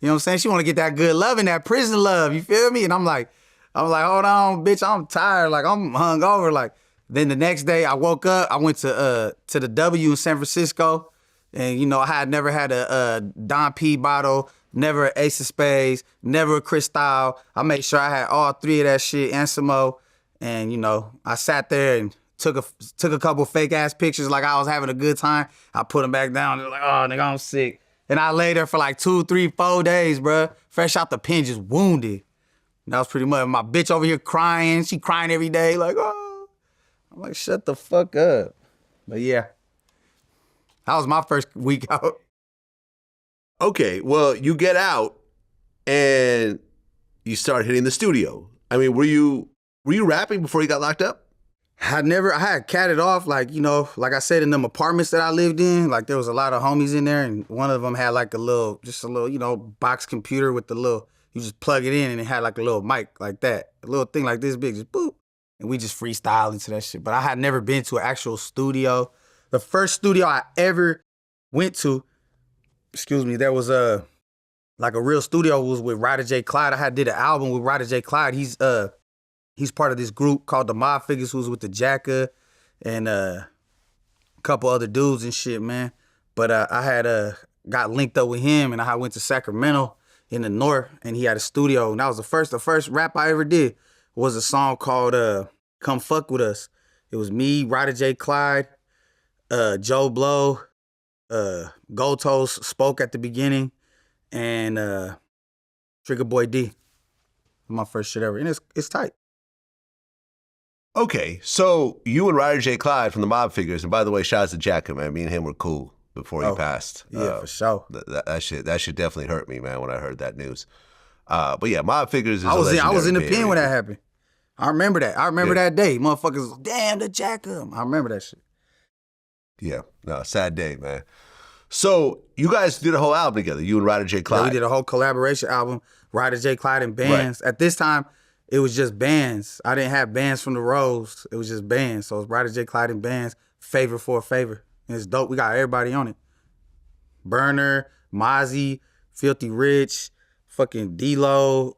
You know what I'm saying? She want to get that good love and that prison love, you feel me? And I'm like, hold on, bitch, I'm tired. Like, I'm hungover. Like, then the next day I woke up, I went to the W in San Francisco. And, I had never had a Don P bottle, never an Ace of Spades, never a Cristal. I made sure I had all 3 of that shit and some more. And, I sat there and took a couple fake ass pictures like I was having a good time. I put them back down. They're like, oh, nigga, I'm sick. And I lay there for like 2, 3, 4 days, bro. Fresh out the pen, just wounded. And that was pretty much my bitch over here crying. She crying every day like, oh. I'm like, shut the fuck up. But yeah. That was my first week out. Okay, well, you get out and you start hitting the studio. I mean, were you rapping before you got locked up? I had catted off, like, like I said, in them apartments that I lived in, like there was a lot of homies in there, and one of them had like a little, box computer with the little, you just plug it in and it had like a little mic like that, a little thing like this big, just boop. And we just freestyled into that shit. But I had never been to an actual studio. The first studio I ever went to, there was a real studio, was with Ryder J. Clyde. I did an album with Ryder J. Clyde. He's part of this group called the Mob Figures, who's with the Jacka and a couple other dudes and shit, man. But I had got linked up with him, and I went to Sacramento in the north, and he had a studio. And that was the first rap I ever did was a song called Come Fuck With Us. It was me, Ryder J. Clyde, Joe Blow, Gold Toast spoke at the beginning, and Trigger Boy D. My first shit ever, and it's tight. Okay, so you and Ryder J. Clyde from the Mob Figures, and by the way, shout out to Jacka, man. Me and him were cool before he passed. Yeah, for sure. That shit definitely hurt me, man, when I heard that news. But yeah, Mob Figures is I was in the pen pen when that happened. I remember that. That day. Motherfuckers, damn, the Jacka. I remember that shit. Yeah, no, sad day, man. So you guys did a whole album together, you and Ryder J. Clyde. Yeah, we did a whole collaboration album, Ryder J. Clyde and bands. Right. At this time, it was just bands. I didn't have bands from the Rose. It was just bands. So it's Ryder J. Clyde and bands, Favor for a Favor. And it's dope. We got everybody on it. Burner, Mozzie, Filthy Rich, fucking D-Lo,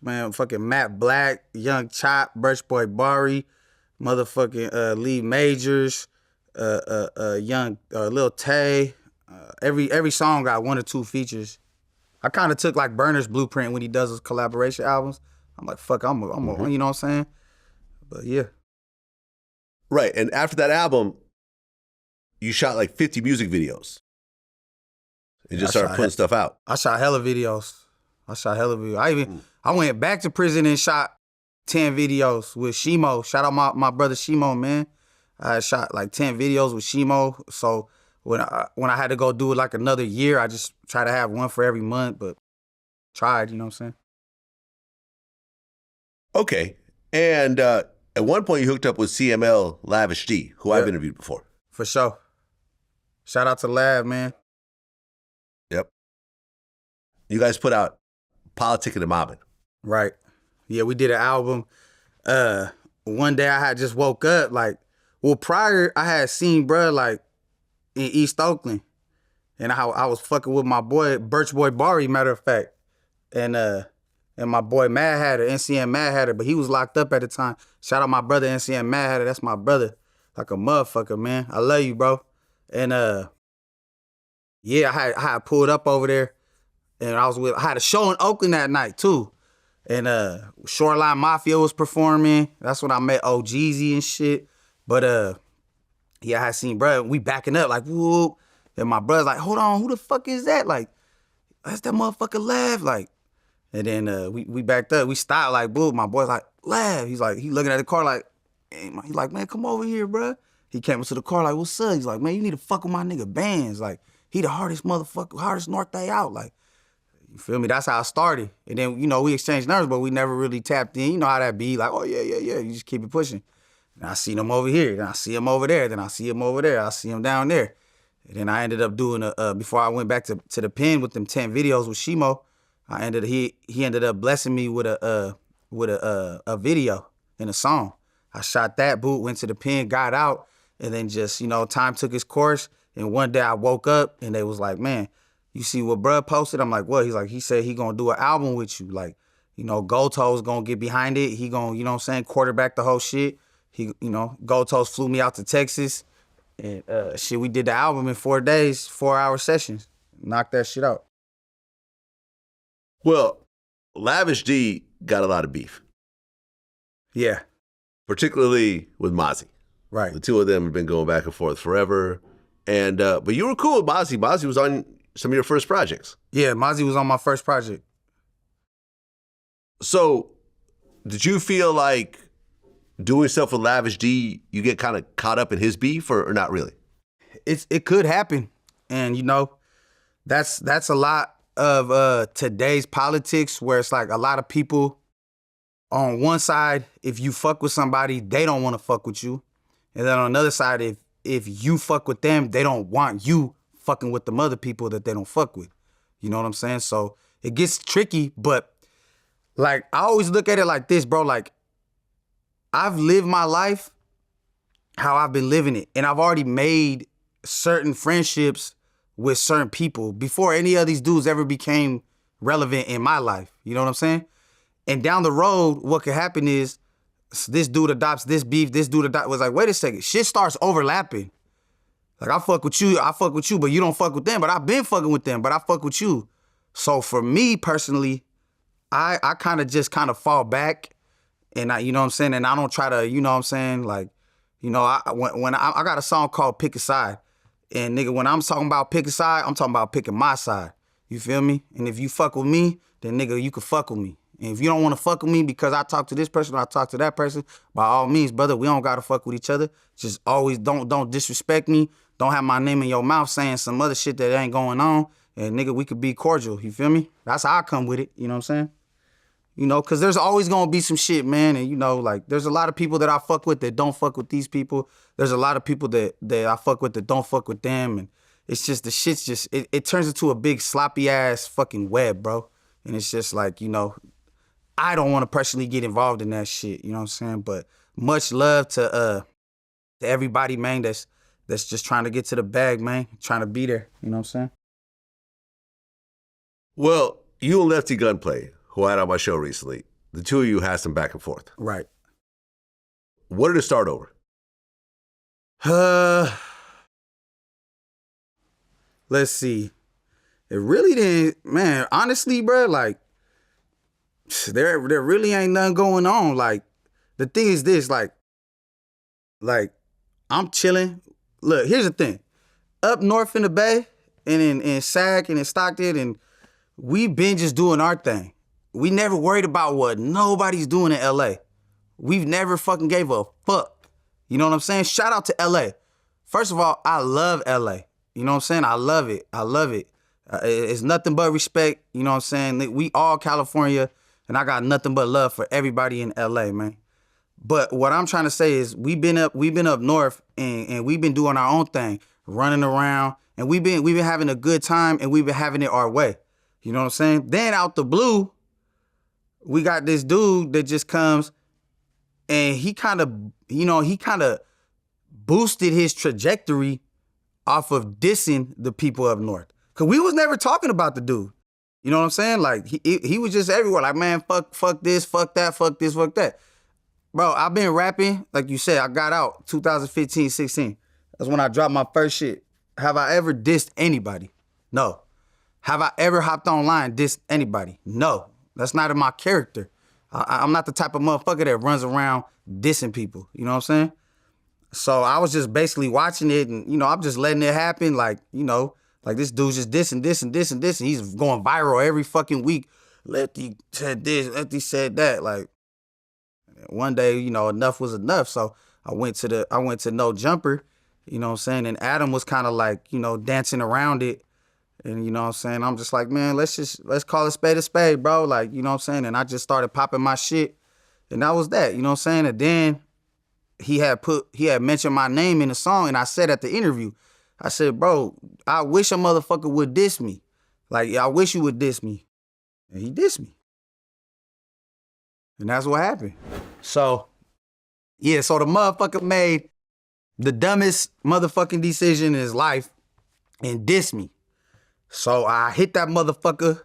man, fucking Matt Black, Young Chop, Birch Boy Bari, motherfucking Lee Majors, young Lil Tay. Every song got 1 or 2 features. I kind of took like Burner's blueprint when he does his collaboration albums. I'm like, fuck, I'm you know what I'm saying? But yeah. Right, and after that album, you shot like 50 music videos. And just started putting stuff out. I shot hella videos. I went back to prison and shot 10 videos with Shimo. Shout out my brother Shimo, man. I shot like 10 videos with Shimo. So when I had to go do it like another year, I just try to have one for every month, but tried, you know what I'm saying? Okay. And at one point, you hooked up with CML Lavish D, who I've interviewed before. For sure. Shout out to Lav, man. Yep. You guys put out Politic and the Mobbin'. Right. Yeah, we did an album. One day I had just woke up, prior I had seen bruh like in East Oakland. And I was fucking with my boy, Birch Boy Bari, matter of fact. And my boy Mad Hatter, NCM Mad Hatter, but he was locked up at the time. Shout out my brother, NCM Mad Hatter. That's my brother. Like a motherfucker, man. I love you, bro. And I had pulled up over there. And I had a show in Oakland that night too. And Shoreline Mafia was performing. That's when I met OGZ and shit. But I had seen bruh, we backing up like, whoop. And my brother's like, hold on, who the fuck is that? Like, that's that motherfucker Lav. Like, and then we backed up. We stopped like, boo. My boy's like, Lav. He's like, he looking at the car like, hey, he's like, man, come over here, bruh. He came into the car like, what's up? He's like, man, you need to fuck with my nigga Bands. Like, he the hardest motherfucker, hardest North Day out. Like, you feel me? That's how I started. And then, we exchanged numbers, but we never really tapped in. You know how that be. Like, oh, yeah. You just keep it pushing. And I seen him over here. Then I see him over there. Then I see him over there. I see him down there. And then I ended up doing before I went back to the pen with them 10 videos with Shimo, he ended up blessing me with a video and a song. I shot that boot, went to the pen, got out, and then just, time took its course. And one day I woke up and they was like, man, you see what bruh posted? I'm like, what? He's like, he said he gonna do an album with you. Like, Gold Toes gonna get behind it. He gonna, quarterback the whole shit. Gold Toes flew me out to Texas. And we did the album in 4 days, 4-hour sessions. Knocked that shit out. Well, Lavish D got a lot of beef. Yeah. Particularly with Mozzie. Right. The two of them have been going back and forth forever. And but you were cool with Mozzie. Mozzie was on some of your first projects. Yeah, Mozzie was on my first project. So, did you feel like doing stuff with Lavish D, you get kind of caught up in his beef or not really? It could happen. And, that's a lot of today's politics where it's like a lot of people on one side, if you fuck with somebody, they don't want to fuck with you. And then on another side, if you fuck with them, they don't want you fucking with them other people that they don't fuck with. You know what I'm saying? So it gets tricky, but like I always look at it like this, bro. Like I've lived my life how I've been living it. And I've already made certain friendships with certain people before any of these dudes ever became relevant in my life. You know what I'm saying? And down the road, what could happen is this dude adopts this beef, this dude was like, wait a second, shit starts overlapping. Like I fuck with you, but you don't fuck with them, but I've been fucking with them, but I fuck with you. So for me personally, I kind of fall back and I, you know what I'm saying? And I don't try to, you know what I'm saying? Like, when I got a song called Pick a Side. And nigga, when I'm talking about pick a side, I'm talking about picking my side. You feel me? And if you fuck with me, then nigga, you can fuck with me. And if you don't want to fuck with me because I talk to this person or I talk to that person, by all means, brother, we don't got to fuck with each other. Just always don't disrespect me. Don't have my name in your mouth saying some other shit that ain't going on. And nigga, we could be cordial. You feel me? That's how I come with it. You know what I'm saying? Because there's always going to be some shit, man. And, like, there's a lot of people that I fuck with that don't fuck with these people. There's a lot of people that I fuck with that don't fuck with them. And it's just, the shit's just, it turns into a big sloppy-ass fucking web, bro. And it's just like, I don't want to personally get involved in that shit. You know what I'm saying? But much love to everybody, man, that's just trying to get to the bag, man. Trying to be there. You know what I'm saying? Well, you and Lefty Gunplay, who I had on my show recently, the two of you had some back and forth. Right. What did it start over? Let's see. It really didn't, man, honestly, bro, like, there really ain't nothing going on. Like, the thing is this, like, I'm chilling. Look, here's the thing. Up north in the Bay, and in Sac and in Stockton, and we been just doing our thing. We never worried about what nobody's doing in LA. We've never fucking gave a fuck. You know what I'm saying? Shout out to LA. First of all, I love LA. You know what I'm saying? I love it. It's nothing but respect. You know what I'm saying? We all California, and I got nothing but love for everybody in LA, man. But what I'm trying to say is we've been up north and we've been doing our own thing, running around, and we've been having a good time and we've been having it our way. You know what I'm saying? Then out the blue, we got this dude that just comes and he kind of boosted his trajectory off of dissing the people up north. Cause we was never talking about the dude. You know what I'm saying? Like he was just everywhere. Like, man, fuck this, fuck that, fuck this, fuck that. Bro, I've been rapping, like you said, I got out 2015, 16. That's when I dropped my first shit. Have I ever dissed anybody? No. Have I ever hopped online, dissed anybody? No. That's not in my character. I'm not the type of motherfucker that runs around dissing people. You know what I'm saying? So I was just basically watching it and, I'm just letting it happen. Like, like this dude's just dissing this and this and this. And he's going viral every fucking week. Lefty said this, Lefty said that. Like, one day, enough was enough. So I went to No Jumper, you know what I'm saying? And Adam was kind of like, dancing around it. And you know what I'm saying? I'm just like, man, let's call a spade, bro. Like, you know what I'm saying? And I just started popping my shit. And that was that, you know what I'm saying? And then he had mentioned my name in the song, and I said at the interview, I said, bro, I wish a motherfucker would diss me. Like, I wish you would diss me. And he dissed me. And that's what happened. So, yeah, so the motherfucker made the dumbest motherfucking decision in his life and dissed me. So I hit that motherfucker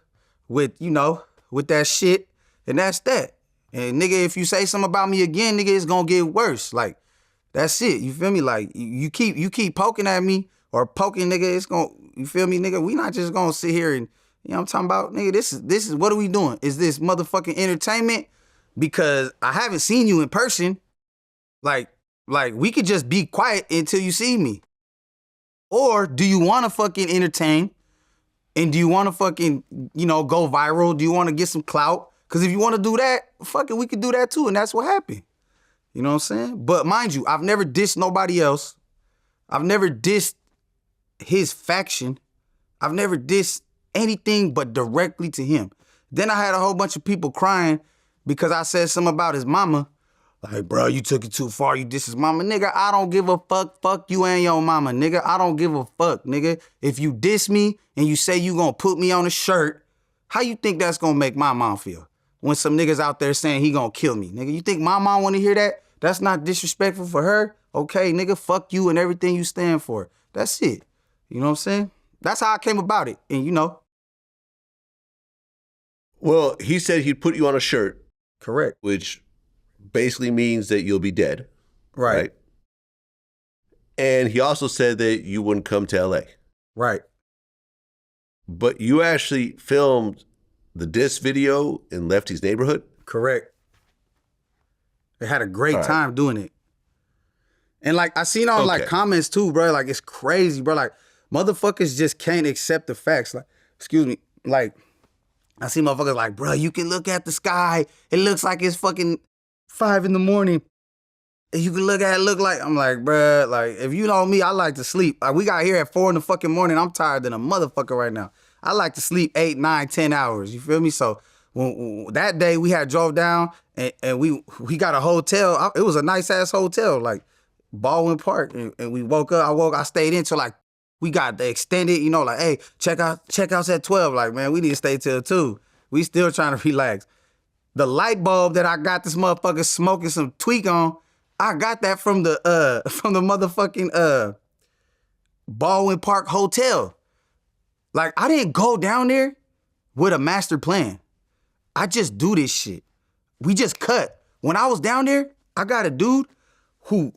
with that shit, and that's that. And nigga, if you say something about me again, nigga, it's gonna get worse. Like, that's it. You feel me? Like, you keep poking at me or poking, nigga, it's gonna, you feel me, nigga? We not just gonna sit here and, I'm talking about, nigga, this is what are we doing? Is this motherfucking entertainment? Because I haven't seen you in person. Like we could just be quiet until you see me. Or do you want to fucking entertain? And do you want to fucking, go viral? Do you want to get some clout? Because if you want to do that, fuck it, we could do that too. And that's what happened. You know what I'm saying? But mind you, I've never dissed nobody else. I've never dissed his faction. I've never dissed anything but directly to him. Then I had a whole bunch of people crying because I said something about his mama. Like, bro, you took it too far. You diss his mama. Nigga, I don't give a fuck. Fuck you and your mama. Nigga, I don't give a fuck, nigga. If you diss me and you say you gonna put me on a shirt, how you think that's gonna make my mom feel? When some niggas out there saying he gonna kill me. Nigga, you think my mom wanna hear that? That's not disrespectful for her? Okay, nigga, fuck you and everything you stand for. That's it. You know what I'm saying? That's how I came about it. And Well, he said he'd put you on a shirt. Correct. Which basically means that you'll be dead. Right. And he also said that you wouldn't come to LA. Right. But you actually filmed the diss video in Lefty's neighborhood? Correct. They had a great time doing it. And like, I seen on like comments too, bro. Like, it's crazy, bro. Like, motherfuckers just can't accept the facts. Like, excuse me. Like, I see motherfuckers like, bro, you can look at the sky. It looks like it's fucking 5 a.m. And you can look at it, look like, I'm like, bro, like, if you know me, I like to sleep. Like, we got here at 4 a.m. I'm tired than a motherfucker right now. I like to sleep 8, 9, 10 hours. You feel me? So when that day we had drove down and we got a hotel. It was a nice ass hotel, like Baldwin Park. And we woke up. I stayed in till like, we got the extended, like, hey, checkouts at 12. Like, man, we need to stay till 2. We still trying to relax. The light bulb that I got this motherfucker smoking some tweak on, I got that from the motherfucking Baldwin Park Hotel. Like, I didn't go down there with a master plan. I just do this shit. We just cut. When I was down there, I got a dude who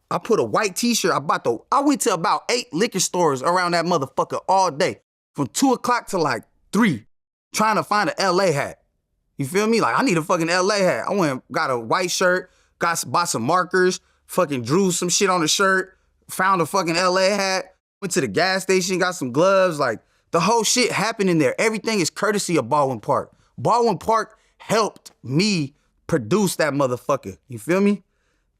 I put a white t-shirt. I went to about 8 liquor stores around that motherfucker all day. From 2 o'clock to like 3, trying to find an LA hat. You feel me? Like, I need a fucking LA hat. I went, got a white shirt, bought some markers, fucking drew some shit on the shirt, found a fucking LA hat, went to the gas station, got some gloves. Like, the whole shit happened in there. Everything is courtesy of Baldwin Park. Baldwin Park helped me produce that motherfucker. You feel me?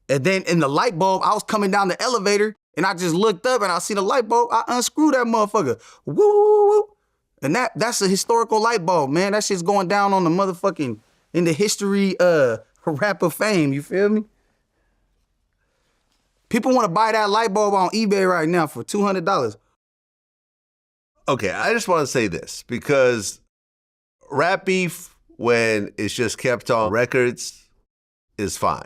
And then in the light bulb, I was coming down the elevator and I just looked up and I see the light bulb. I unscrewed that motherfucker. Woo, woo, woo. And that's a historical light bulb, man. That shit's going down on the motherfucking, in the history rapper fame, you feel me? People want to buy that light bulb on eBay right now for $200. Okay, I just want to say this because rap beef, when it's just kept on records, is fine.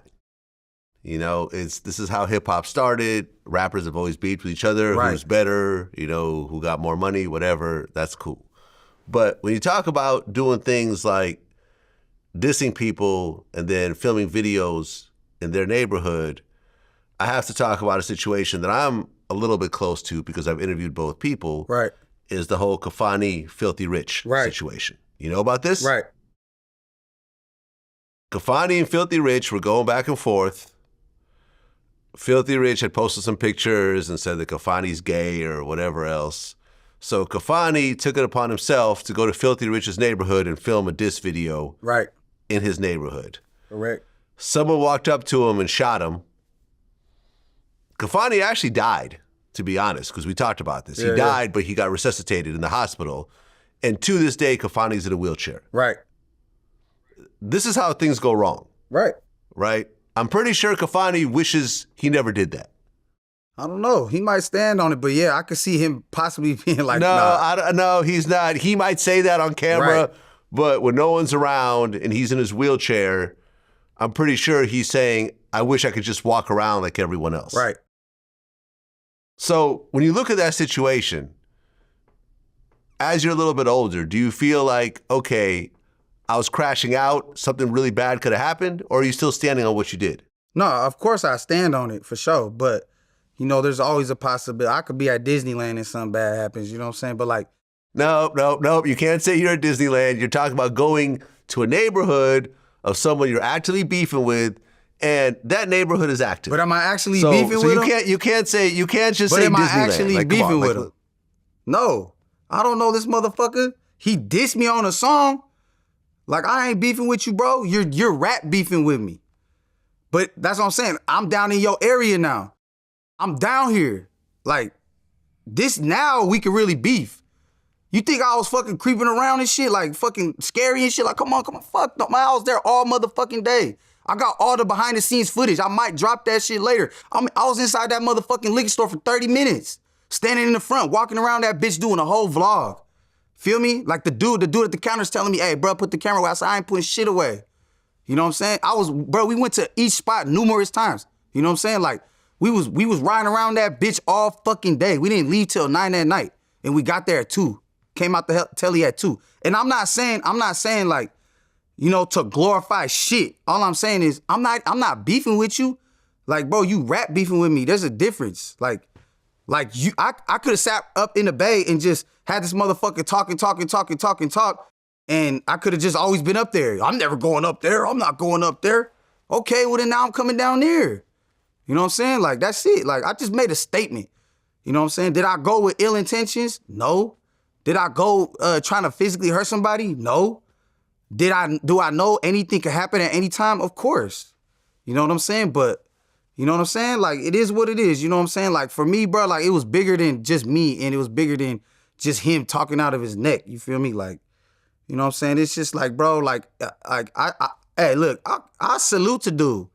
You know, this is how hip hop started. Rappers have always beefed with each other. Right. Who's better, you know, who got more money, whatever, that's cool. But when you talk about doing things like dissing people and then filming videos in their neighborhood, I have to talk about a situation that I'm a little bit close to because I've interviewed both people. Right. Is the whole Kafani Filthy Rich situation. You know about this? Right. Kafani and Filthy Rich were going back and forth. Filthy Rich had posted some pictures and said that Kafani's gay or whatever else. So Kafani took it upon himself to go to Filthy Rich's neighborhood and film a diss video in his neighborhood. Correct. Someone walked up to him and shot him. Kafani actually died, to be honest, because we talked about this. He died, but he got resuscitated in the hospital. And to this day, Kafani's in a wheelchair. Right. This is how things go wrong. Right. Right? I'm pretty sure Kafani wishes he never did that. I don't know. He might stand on it, but yeah, I could see him possibly being like, No, he's not. He might say that on camera, but when no one's around and he's in his wheelchair, I'm pretty sure he's saying, I wish I could just walk around like everyone else. Right. So when you look at that situation, as you're a little bit older, do you feel like, okay, I was crashing out, something really bad could have happened, or are you still standing on what you did? No, of course I stand on it for sure, but you know, there's always a possibility. I could be at Disneyland and something bad happens, you know what I'm saying? But like, No, you can't say you're at Disneyland. You're talking about going to a neighborhood of someone you're actively beefing with, and that neighborhood is active. but am I actually beefing with him? You can't just say But am I Disneyland. actually Like, come beefing on, with him? No, I don't know this motherfucker. He dissed me on a song. Like, I ain't beefing with you, bro. You're rap beefing with me. But that's what I'm saying. I'm down in your area now. I'm down here. Like, this now we can really beef. You think I was fucking creeping around and shit, like fucking scary and shit? Like, come on, fuck no. I was there all motherfucking day. I got all the behind the scenes footage. I might drop that shit later. I was inside that motherfucking liquor store for 30 minutes, standing in the front, walking around that bitch doing a whole vlog. Feel me? Like the dude at the counter's telling me, hey, bro, put the camera away. I said, I ain't putting shit away. You know what I'm saying? We went to each spot numerous times. You know what I'm saying? Like, we was riding around that bitch all fucking day. We didn't leave till 9 at night. And we got there at 2. Came out the telly at 2. And I'm not saying like, you know, to glorify shit. All I'm saying is I'm not beefing with you. Like, bro, you rap beefing with me. There's a difference. Like you, I could have sat up in the bay and just had this motherfucker talk. And I could have just always been up there. I'm never going up there. I'm not going up there. Okay, well then now I'm coming down there. You know what I'm saying? Like, that's it. Like, I just made a statement. You know what I'm saying? Did I go with ill intentions? No. Did I go trying to physically hurt somebody? No. Do I know anything could happen at any time? Of course. You know what I'm saying? But, you know what I'm saying? Like, it is what it is. You know what I'm saying? Like, for me, bro, like, it was bigger than just me, and it was bigger than just him talking out of his neck. You feel me? Like, you know what I'm saying? It's just like, bro, like hey, look, I salute to dude.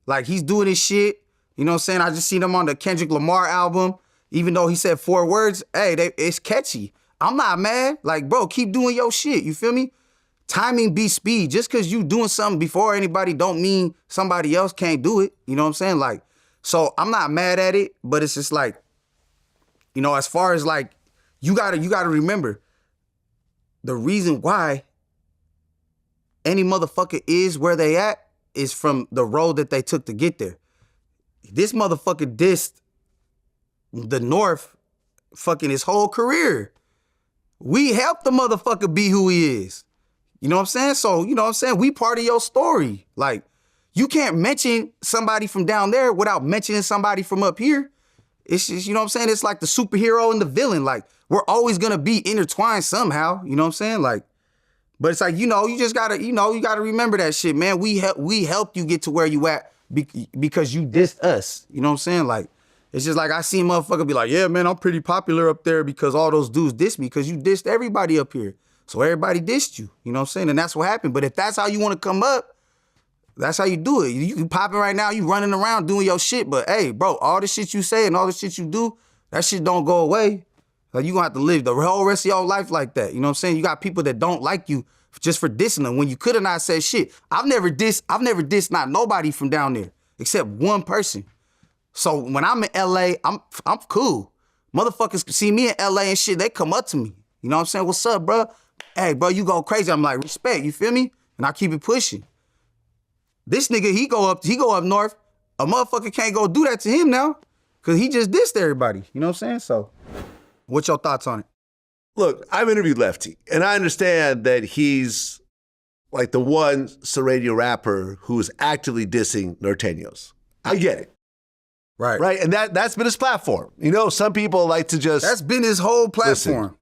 Like, he's doing his shit. You know what I'm saying? I just seen him on the Kendrick Lamar album. Even though he said 4 words, hey, it's catchy. I'm not mad. Like, bro, keep doing your shit. You feel me? Timing beats speed. Just because you doing something before anybody don't mean somebody else can't do it. You know what I'm saying? Like, so I'm not mad at it, but it's just like, you know, as far as like, you gotta remember, the reason why any motherfucker is where they at is from the road that they took to get there. This motherfucker dissed the North fucking his whole career. We helped the motherfucker be who he is. You know what I'm saying? So, you know what I'm saying? We part of your story. Like, you can't mention somebody from down there without mentioning somebody from up here. It's just, you know what I'm saying? It's like the superhero and the villain. Like, we're always gonna be intertwined somehow. You know what I'm saying? Like, but it's like, you know, you just gotta, you know, you gotta remember that shit, man. We helped you get to where you at because you dissed us. You know what I'm saying? Like, it's just like I seen motherfucker be like, yeah, man, I'm pretty popular up there because all those dudes dissed me because you dissed everybody up here. So everybody dissed you. You know what I'm saying? And that's what happened. But if that's how you want to come up, That's how you do it. You popping right now, you running around doing your shit, but hey, bro, all the shit you say and all the shit you do, that shit don't go away. Like, you gonna have to live the whole rest of your life like that. You know what I'm saying? You got people that don't like you just for dissing them when you could have not said shit. I've never dissed not nobody from down there except one person. So when I'm in LA, I'm cool. Motherfuckers see me in LA and shit, they come up to me. You know what I'm saying? What's up, bro? Hey, bro, you go crazy. I'm like, respect, you feel me? And I keep it pushing. This nigga, he go up north. A motherfucker can't go do that to him now because he just dissed everybody. You know what I'm saying? So, what's your thoughts on it? Look, I've interviewed Lefty, and I understand that he's like the one Sereno rapper who's actively dissing Norteños. I get it. Right. Right? And that's been his platform. You know, some people like to just... That's been his whole platform. Listen,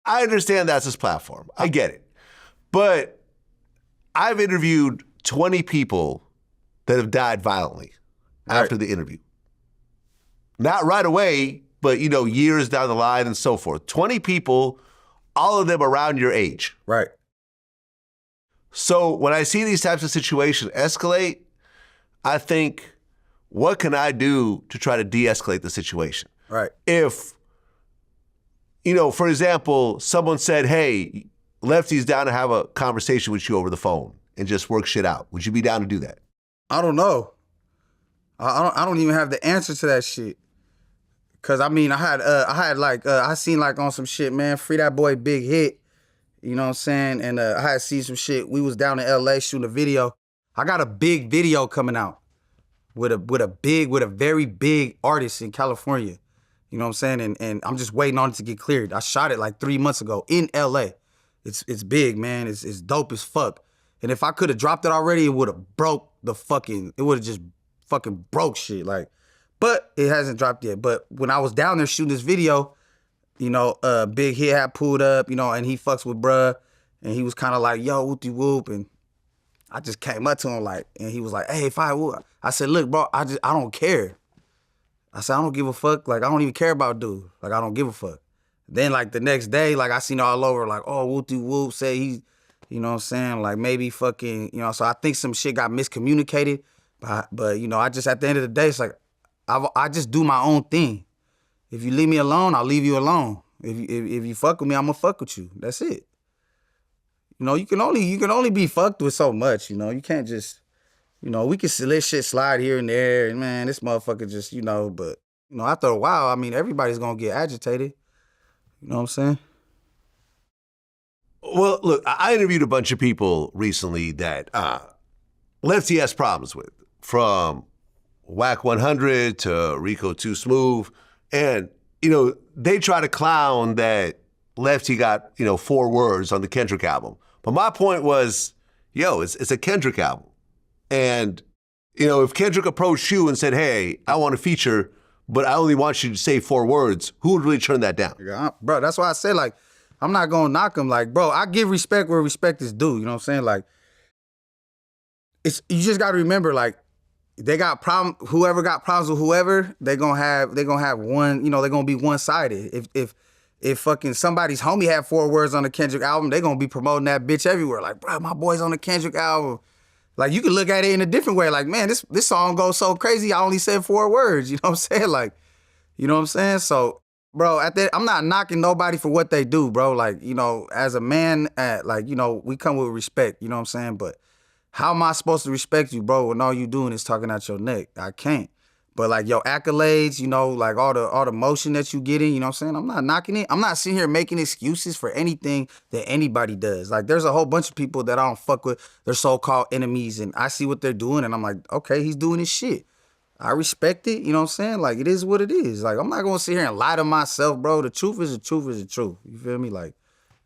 I understand that's his platform. I get it. But I've interviewed 20 people that have died violently after the interview. Not right away, but, you know, years down the line and so forth. 20 people, all of them around your age. Right. So when I see these types of situations escalate, I think, what can I do to try to de-escalate the situation? Right. If, you know, for example, someone said, hey, Lefty's down to have a conversation with you over the phone and just work shit out. Would you be down to do that? I don't know. I don't even have the answer to that shit. Cause I mean, I seen like on some shit, man, free that boy Big Hit. You know what I'm saying? And I had seen some shit. We was down in LA shooting a video. I got a big video coming out with a very big artist in California. You know what I'm saying? And I'm just waiting on it to get cleared. I shot it like 3 months ago in LA. It's big, man. It's dope as fuck. And if I could have dropped it already, it would have just fucking broke shit. Like, but it hasn't dropped yet. But when I was down there shooting this video, you know, Big Hit had pulled up, you know, and he fucks with bruh. And he was kind of like, yo, whoopty whoop. And I just came up to him like, and he was like, hey, if I would. I said, look, bro, I don't care. I said, I don't give a fuck. Like, I don't even care about dude. Like, I don't give a fuck. Then, like, the next day, like, I seen all over, like, oh, whoopty whoop, say he's, you know what I'm saying? Like, maybe fucking, you know, so I think some shit got miscommunicated. But you know, I just, at the end of the day, it's like, I just do my own thing. If you leave me alone, I'll leave you alone. If you fuck with me, I'm gonna fuck with you. That's it. You know, you can only be fucked with so much, you know. You can't just, you know, we can let shit slide here and there, and man, this motherfucker just, you know, but, you know, after a while, I mean, everybody's gonna get agitated. You know what I'm saying? Well, look, I interviewed a bunch of people recently that Lefty has problems with, from Whack 100 to Rico Too Smooth. And, you know, they try to clown that Lefty got, you know, 4 words on the Kendrick album. But my point was, yo, it's a Kendrick album. And, you know, if Kendrick approached you and said, hey, I want to feature, but I only want you to say 4 words, who would really turn that down? Yeah, bro, that's why I say, like, I'm not gonna knock him. Like, bro, I give respect where respect is due. You know what I'm saying? Like, you just gotta remember, like, they got whoever got problems with whoever, they're gonna have one, you know, they're gonna be one-sided. If fucking somebody's homie had 4 words on the Kendrick album, they're gonna be promoting that bitch everywhere. Like, bro, my boy's on the Kendrick album. Like, you can look at it in a different way. Like, man, this song goes so crazy, I only said 4 words. You know what I'm saying? Like, you know what I'm saying? So, bro, I'm not knocking nobody for what they do, bro. Like, you know, as a man, like, you know, we come with respect, you know what I'm saying? But how am I supposed to respect you, bro, when all you doing is talking out your neck? I can't. But, like, your accolades, you know, like all the motion that you get in, you know what I'm saying? I'm not knocking it. I'm not sitting here making excuses for anything that anybody does. Like, there's a whole bunch of people that I don't fuck with. They're so-called enemies, and I see what they're doing, and I'm like, okay, he's doing his shit. I respect it, you know what I'm saying? Like, it is what it is. Like, I'm not gonna sit here and lie to myself, bro. The truth is the truth is the truth. You feel me? Like,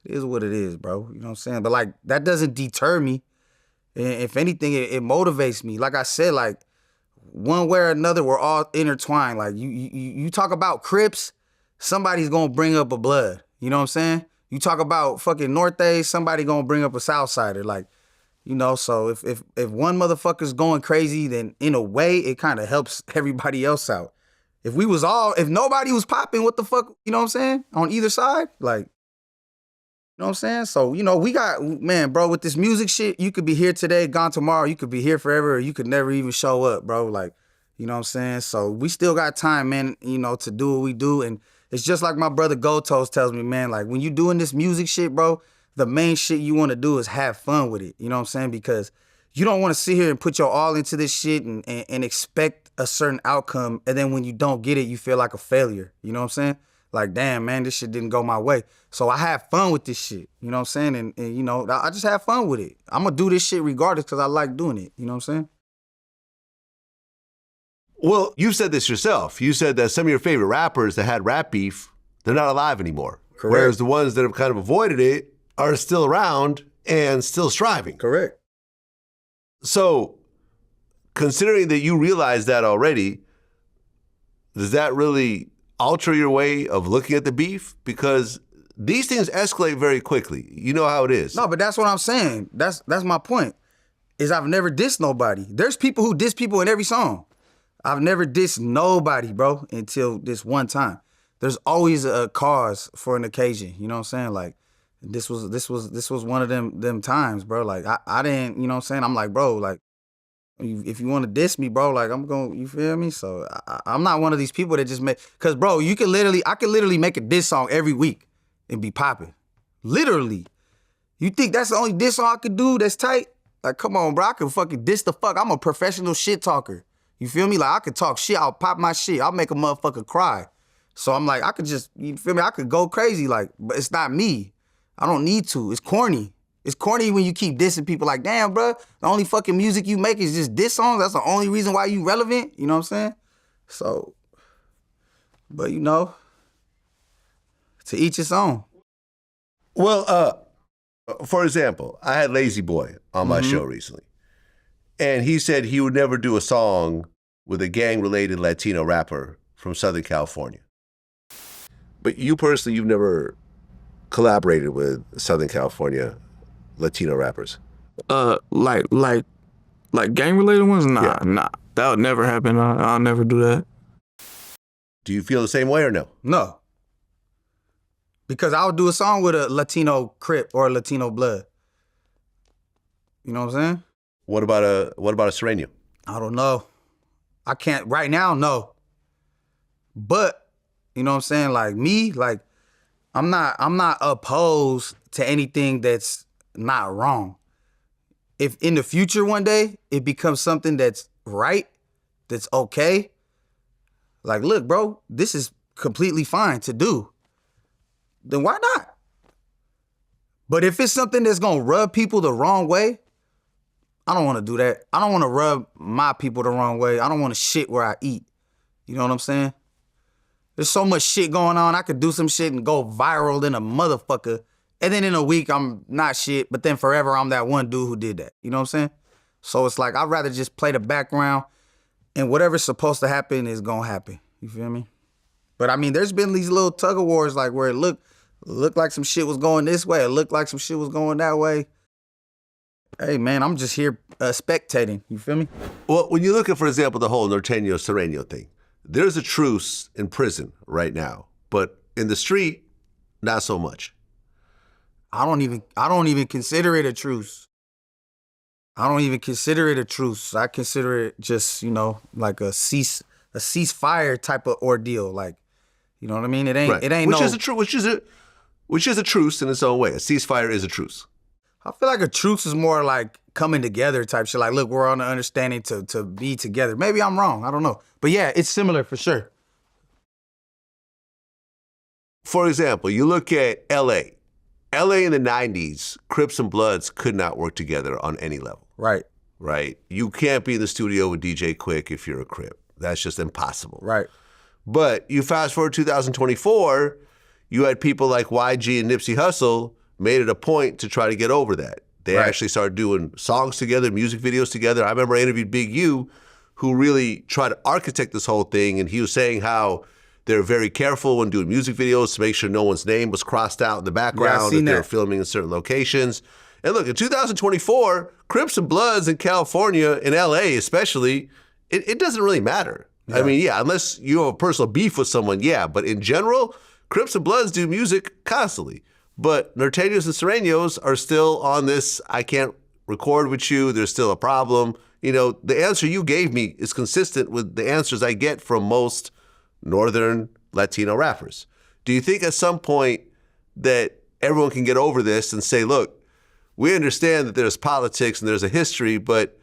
it is what it is, bro. You know what I'm saying? But, like, that doesn't deter me. And if anything, it motivates me. Like I said, like, one way or another, we're all intertwined. Like, you talk about Crips, somebody's gonna bring up a Blood. You know what I'm saying? You talk about fucking Norte, somebody gonna bring up a Southsider. Like, you know, so if one motherfucker's going crazy, then in a way, it kind of helps everybody else out. If nobody was popping, what the fuck, you know what I'm saying? On either side, like, know what I'm saying? So, we got, man, bro, with this music shit, you could be here today, gone tomorrow. You could be here forever, or you could never even show up, bro. Like, you know what I'm saying? So we still got time, man, to do what we do. And it's just like my brother Gotos tells me, man, like when you doing this music shit, bro, the main shit you want to do is have fun with it. You know what I'm saying? Because you don't want to sit here and put your all into this shit and expect a certain outcome. And then when you don't get it, you feel like a failure. You know what I'm saying? Like, damn, man, this shit didn't go my way. So I have fun with this shit. You know what I'm saying? And I just have fun with it. I'm going to do this shit regardless because I like doing it. You know what I'm saying? Well, you said this yourself. You said that some of your favorite rappers that had rap beef, they're not alive anymore. Correct. Whereas the ones that have kind of avoided it are still around and still striving. Correct. So, considering that you realize that already, does that really alter your way of looking at the beef? Because these things escalate very quickly. You know how it is. No, but that's what I'm saying. That's my point, is I've never dissed nobody. There's people who diss people in every song. I've never dissed nobody, bro, until this one time. There's always a cause for an occasion. You know what I'm saying? Like, this was one of them times, bro. Like, I didn't, you know what I'm saying? I'm like, bro, like, if you want to diss me, bro, like, I'm going, you feel me? So I'm not one of these people that just make, because, bro, I could literally make a diss song every week and be popping. Literally. You think that's the only diss song I could do that's tight? Like, come on, bro, I can fucking diss the fuck. I'm a professional shit talker. You feel me? Like, I could talk shit, I'll pop my shit, I'll make a motherfucker cry. So I'm like, I could just, you feel me? I could go crazy, like, but it's not me. I don't need to. It's corny. It's corny when you keep dissing people like, damn, bro, the only fucking music you make is just diss songs. That's the only reason why you relevant. You know what I'm saying? So, but to each his own. Well, for example, I had Lazy Boy on my show recently. And he said he would never do a song with a gang-related Latino rapper from Southern California. But you personally, you've never collaborated with Southern California Latino rappers? Like gang-related ones? Nah. That would never happen. I'll never do that. Do you feel the same way or no? No. Because I would do a song with a Latino Crip or a Latino Blood. You know what I'm saying? What about a Sereno? I don't know. I can't right now, no. But, you know what I'm saying? Like me, like I'm not opposed to anything that's not wrong. If in the future one day it becomes something that's right, that's okay, like, look, bro, this is completely fine to do, then why not? But if it's something that's gonna rub people the wrong way, I don't want to do that. I don't want to rub my people the wrong way. I don't want to shit where I eat. You know what I'm saying? There's so much shit going on. I could do some shit and go viral than a motherfucker. And then in a week, I'm not shit. But then forever, I'm that one dude who did that. You know what I'm saying? So it's like, I'd rather just play the background. And whatever's supposed to happen is going to happen. You feel me? But I mean, there's been these little tug of wars like where it looked like some shit was going this way. It looked like some shit was going that way. Hey, man, I'm just here spectating. You feel me? Well, when you look at, for example, the whole Norteño Sereno thing, there's a truce in prison right now, but in the street, not so much. I don't even consider it a truce. I don't even consider it a truce. I consider it just, like a ceasefire type of ordeal. Like, you know what I mean? It ain't which is a truce in its own way. A ceasefire is a truce. I feel like a truce is more like coming together type shit. Like, look, we're on the understanding to be together. Maybe I'm wrong. I don't know. But yeah, it's similar for sure. For example, you look at L.A. L.A. in the 90s, Crips and Bloods could not work together on any level. Right. Right? You can't be in the studio with DJ Quick if you're a Crip. That's just impossible. Right. But you fast forward 2024, you had people like YG and Nipsey Hussle made it a point to try to get over that. They actually started doing songs together, music videos together. I remember I interviewed Big U, who really tried to architect this whole thing, and he was saying how they're very careful when doing music videos to make sure no one's name was crossed out in the background, if they were filming in certain locations. And look, in 2024, Crips and Bloods in California, in LA especially, it doesn't really matter. Yeah. I mean, yeah, unless you have a personal beef with someone, yeah. But in general, Crips and Bloods do music constantly. But Norteños and Sureños are still on this, I can't record with you, there's still a problem. You know, the answer you gave me is consistent with the answers I get from most Northern Latino rappers. Do you think at some point that everyone can get over this and say, look, we understand that there's politics and there's a history, but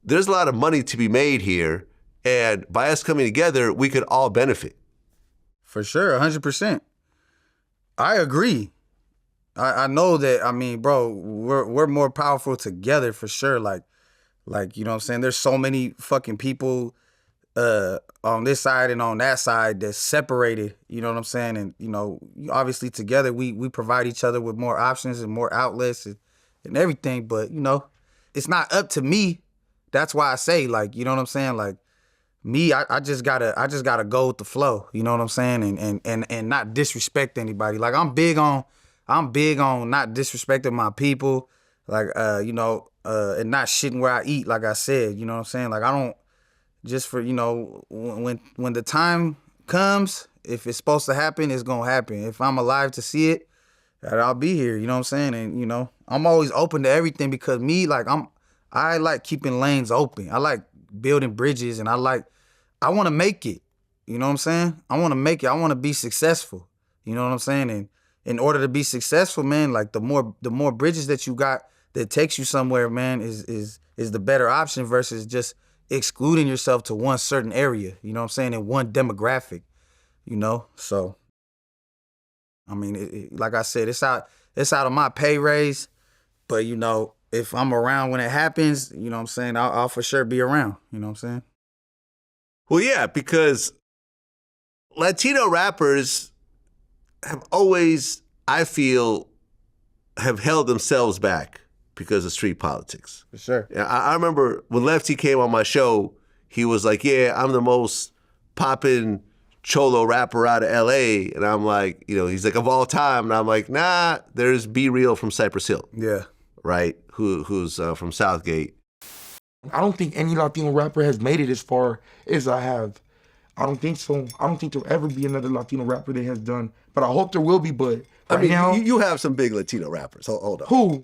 there's a lot of money to be made here, and by us coming together, we could all benefit? For sure, 100%. I agree. I know that, I mean, bro, we're more powerful together for sure. Like, you know what I'm saying? There's so many fucking people on this side and on that side that's separated, you know what I'm saying? And, you know, obviously together we provide each other with more options and more outlets and everything. But, you know, it's not up to me. That's why I say, like, you know what I'm saying? Like, me, I just gotta go with the flow, you know what I'm saying? And not disrespect anybody. Like, I'm big on not disrespecting my people, like, you know, and not shitting where I eat, like I said, you know what I'm saying? Like, I don't, just for, you know, when the time comes, if it's supposed to happen, it's gonna happen. If I'm alive to see it, I'll be here, you know what I'm saying? And, you know, I'm always open to everything because me, like, I like keeping lanes open. I like building bridges, and I want to make it, you know what I'm saying? I want to make it. I want to be successful, you know what I'm saying? And in order to be successful, man, like, the more bridges that you got that takes you somewhere, man, is the better option versus just excluding yourself to one certain area, you know what I'm saying, in one demographic, you know? So, I mean, like I said, it's out of my pay raise, but, you know, if I'm around when it happens, you know what I'm saying, I'll for sure be around, you know what I'm saying? Well, yeah, because Latino rappers have always, I feel, have held themselves back because of street politics. For sure. I remember when Lefty came on my show, he was like, yeah, I'm the most poppin' cholo rapper out of LA. And I'm like, you know, he's like, of all time. And I'm like, nah, there's Be Real from Cypress Hill. Yeah. Right? Who's from Southgate. I don't think any Latino rapper has made it as far as I have. I don't think so. I don't think there'll ever be another Latino rapper that has done. But I hope there will be, but I mean, now, you have some big Latino rappers. Hold on. Who?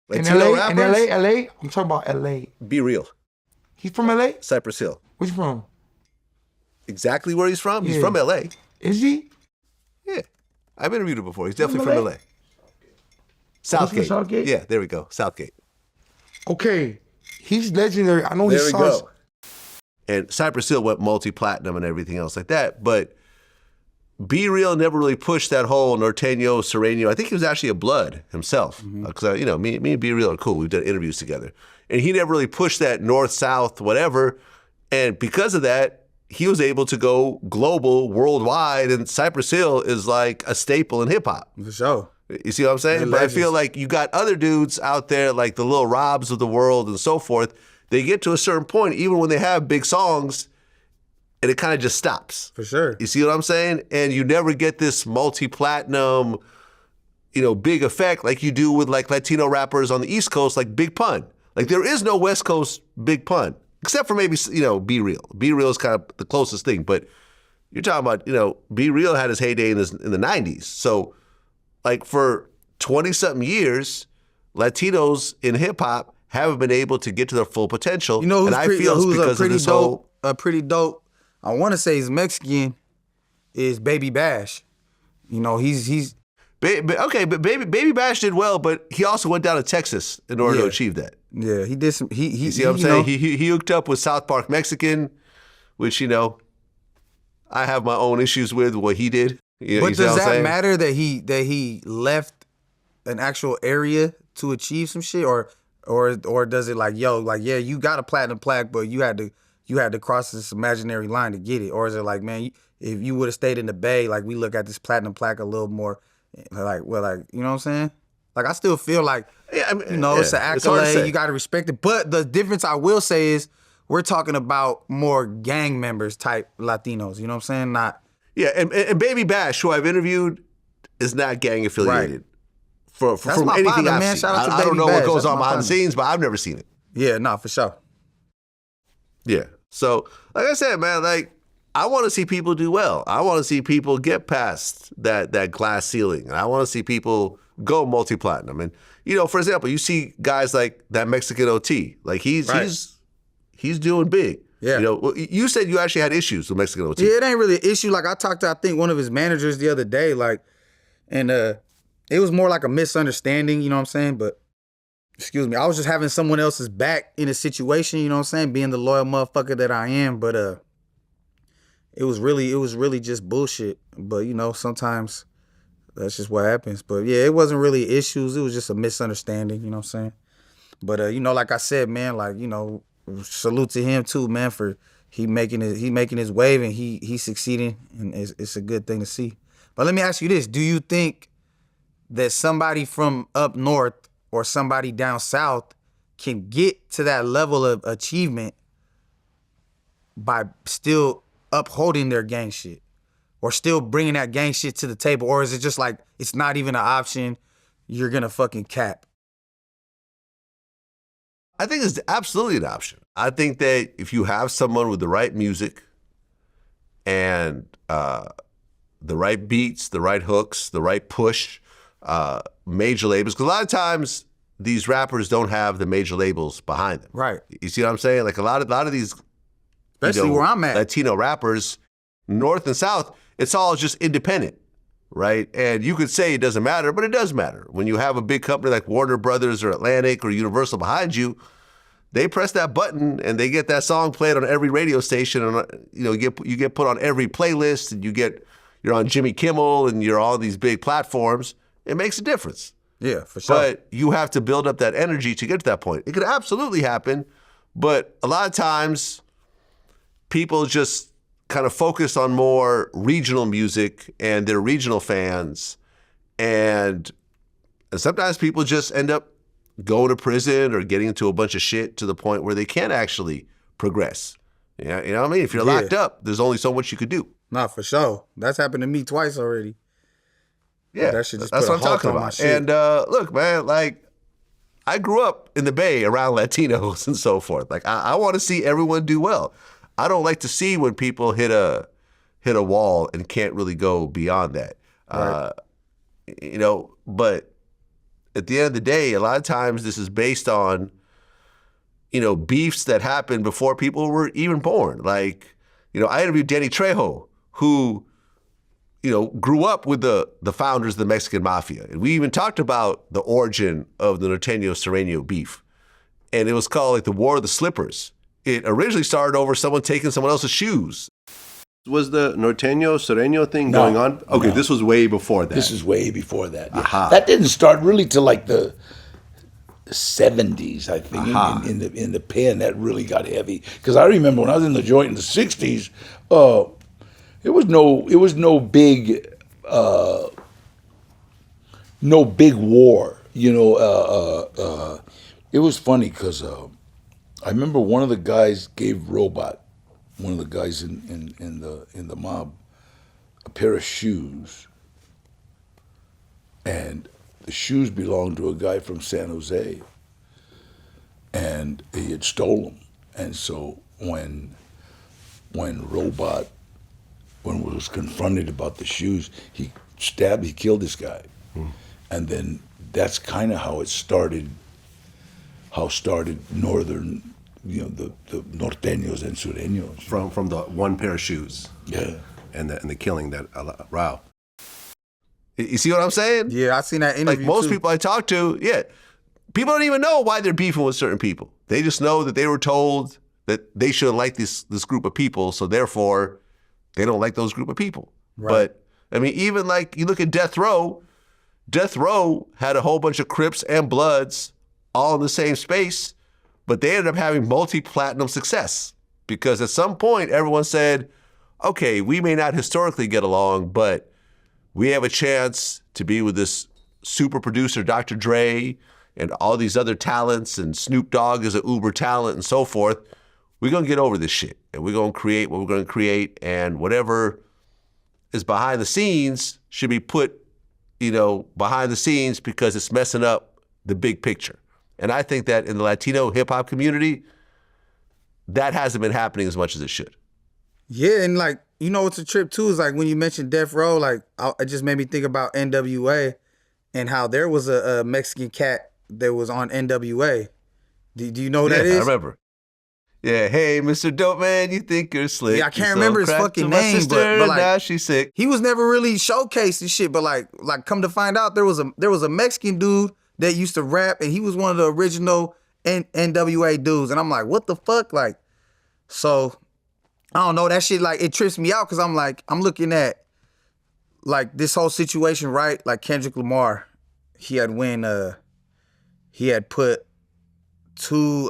Latino in LA? rappers? In LA? I'm talking about LA. Be Real. He's from LA? Cypress Hill. Where's he from? Exactly where he's from? He's Yeah. from LA. Is he? Yeah. I've interviewed him before. He's definitely From from LA? LA. Southgate. Southgate? Yeah, there we go. Southgate. Okay. He's legendary. I know There his we songs. go. And Cypress Hill went multi-platinum and everything else like that. But Be Real never really pushed that whole Norteño, Sureño. I think he was actually a Blood himself. Because, you know, me and Be Real are cool. We've done interviews together. And he never really pushed that north-south, whatever. And because of that, he was able to go global, worldwide. And Cypress Hill is like a staple in hip-hop. For sure. You see what I'm saying? They're But I legends. feel like you got other dudes out there, like the Lil Robs of the world and so forth. They get to a certain point, even when they have big songs, and it kind of just stops. For sure. You see what I'm saying? And you never get this multi-platinum, you know, big effect like you do with like Latino rappers on the East Coast, like Big Pun. Like there is no West Coast Big Pun, except for maybe, you know, Be Real. Be Real is kind of the closest thing, but you're talking about, you know, Be Real had his heyday in the 90s. So like for 20-something years, Latinos in hip-hop haven't been able to get to their full potential. You know who's, and I feel it's who's because a pretty of this dope, a pretty dope, I want to say he's Mexican, is Baby Bash. You know, he's Okay, but Baby Bash did well, but he also went down to Texas in order to Yeah. achieve that. yeah, he did some, he You see what I'm you saying? know, He hooked up with South Park Mexican, which, you know, I have my own issues with what he did. You but see what does I'm that saying? matter that he left an actual area to achieve some shit, or does it like, yo, like, yeah, you got a platinum plaque, but you had to cross this imaginary line to get it, or is it like, man, if you would have stayed in the Bay, like, we look at this platinum plaque a little more, like, well, like, you know what I'm saying? Like, I still feel like, Yeah, I mean, you know, it's an yeah, it's hard to accolade, say. you got to respect it. But the difference I will say is we're talking about more gang members type Latinos, you know what I'm saying? Not, Yeah, and Baby Bash, who I've interviewed, is not gang affiliated. From my anything partner, I've man. seen. Shout out to I don't Baby know Bash. what goes That's on my behind the partner. scenes, but I've never seen it. yeah, no, for sure. Yeah. So, like I said, man, like, I want to see people do well. I want to see people get past that glass ceiling. And I want to see people go multi-platinum. And, for example, you see guys like that Mexican OT. Like, he's doing big. Yeah. You said you actually had issues with Mexican OT. Yeah, it ain't really an issue. Like, I talked to, I think, one of his managers the other day, and it was more like a misunderstanding, you know what I'm saying? But, excuse me, I was just having someone else's back in a situation, you know what I'm saying? Being the loyal motherfucker that I am, but it was really just bullshit. But, sometimes that's just what happens. But yeah, it wasn't really issues. It was just a misunderstanding, you know what I'm saying? But, like I said, man, salute to him too, man, for he making his wave and he's succeeding, and it's a good thing to see. But let me ask you this: do you think that somebody from up north or somebody down south can get to that level of achievement by still upholding their gang shit, or still bringing that gang shit to the table, or is it just like it's not even an option? You're gonna fucking cap. I think it's absolutely an option. I think that if you have someone with the right music and the right beats, the right hooks, the right push, major labels, because a lot of times these rappers don't have the major labels behind them. Right. You see what I'm saying? Like a lot of these, especially where I'm at, Latino rappers, North and South, it's all just independent, right? And you could say it doesn't matter, but it does matter. When you have a big company like Warner Brothers or Atlantic or Universal behind you, they press that button and they get that song played on every radio station, and you get put on every playlist, and you're on Jimmy Kimmel and you're on these big platforms. It makes a difference. Yeah, for sure. But you have to build up that energy to get to that point. It could absolutely happen, but a lot of times people just kind of focus on more regional music and their regional fans, and sometimes people just end up going to prison or getting into a bunch of shit to the point where they can't actually progress. Yeah, you know what I mean? If you're locked up, there's only so much you could do. Nah, for sure. That's happened to me twice already. Yeah, that shit just that's put what I'm talking about. And look, man, like I grew up in the Bay around Latinos and so forth. Like I want to see everyone do well. I don't like to see when people hit a wall and can't really go beyond that. Right. But at the end of the day, a lot of times this is based on, beefs that happened before people were even born. Like, I interviewed Danny Trejo, who, grew up with the founders of the Mexican Mafia. And we even talked about the origin of the Norteño-Sureño beef. And it was called like the War of the Slippers. It originally started over someone taking someone else's shoes. Was the Norteño-Sureño thing going on? Okay, no. This was way before that. This is way before that. Yeah. That didn't start really till like the 70s, I think. In the pen, that really got heavy. Because I remember when I was in the joint in the 60s, it was no big war. It was funny because I remember one of the guys gave Robot, one of the guys in the mob, a pair of shoes, and the shoes belonged to a guy from San Jose, and he had stolen them. And so when Robot was confronted about the shoes, he killed this guy. And then that's kind of how it started. How started Northern, the Norteños and Sureños. From the one pair of shoes. Yeah. And the killing that, wow. You see what I'm saying? Yeah, I seen that interview. Like most too. people I talk to, people don't even know why they're beefing with certain people. They just know that they were told that they shouldn't like this group of people, so therefore they don't like those group of people. Right. But I mean, even like you look at Death Row had a whole bunch of Crips and Bloods all in the same space, but they ended up having multi-platinum success because at some point everyone said, okay, we may not historically get along, but we have a chance to be with this super producer, Dr. Dre, and all these other talents, and Snoop Dogg is an uber talent and so forth. We're going to get over this shit, and we're going to create what we're going to create, and whatever is behind the scenes should be put, behind the scenes because it's messing up the big picture. And I think that in the Latino hip-hop community, that hasn't been happening as much as it should. Yeah, and like, you know what's a trip too is like when you mentioned Death Row, like it just made me think about NWA and how there was a Mexican cat that was on NWA. Do you know who that is? I remember. Yeah, hey, Mr. Dope Man, you think you're slick. Yeah, I can't remember his fucking name, but like, now she's sick. He was never really showcased and shit, but like come to find out, there was a Mexican dude that used to rap, and he was one of the original NWA dudes, and I'm like, what the fuck, like, so I don't know, that shit like it trips me out because I'm like I'm looking at like this whole situation, right? Like Kendrick Lamar, he had put two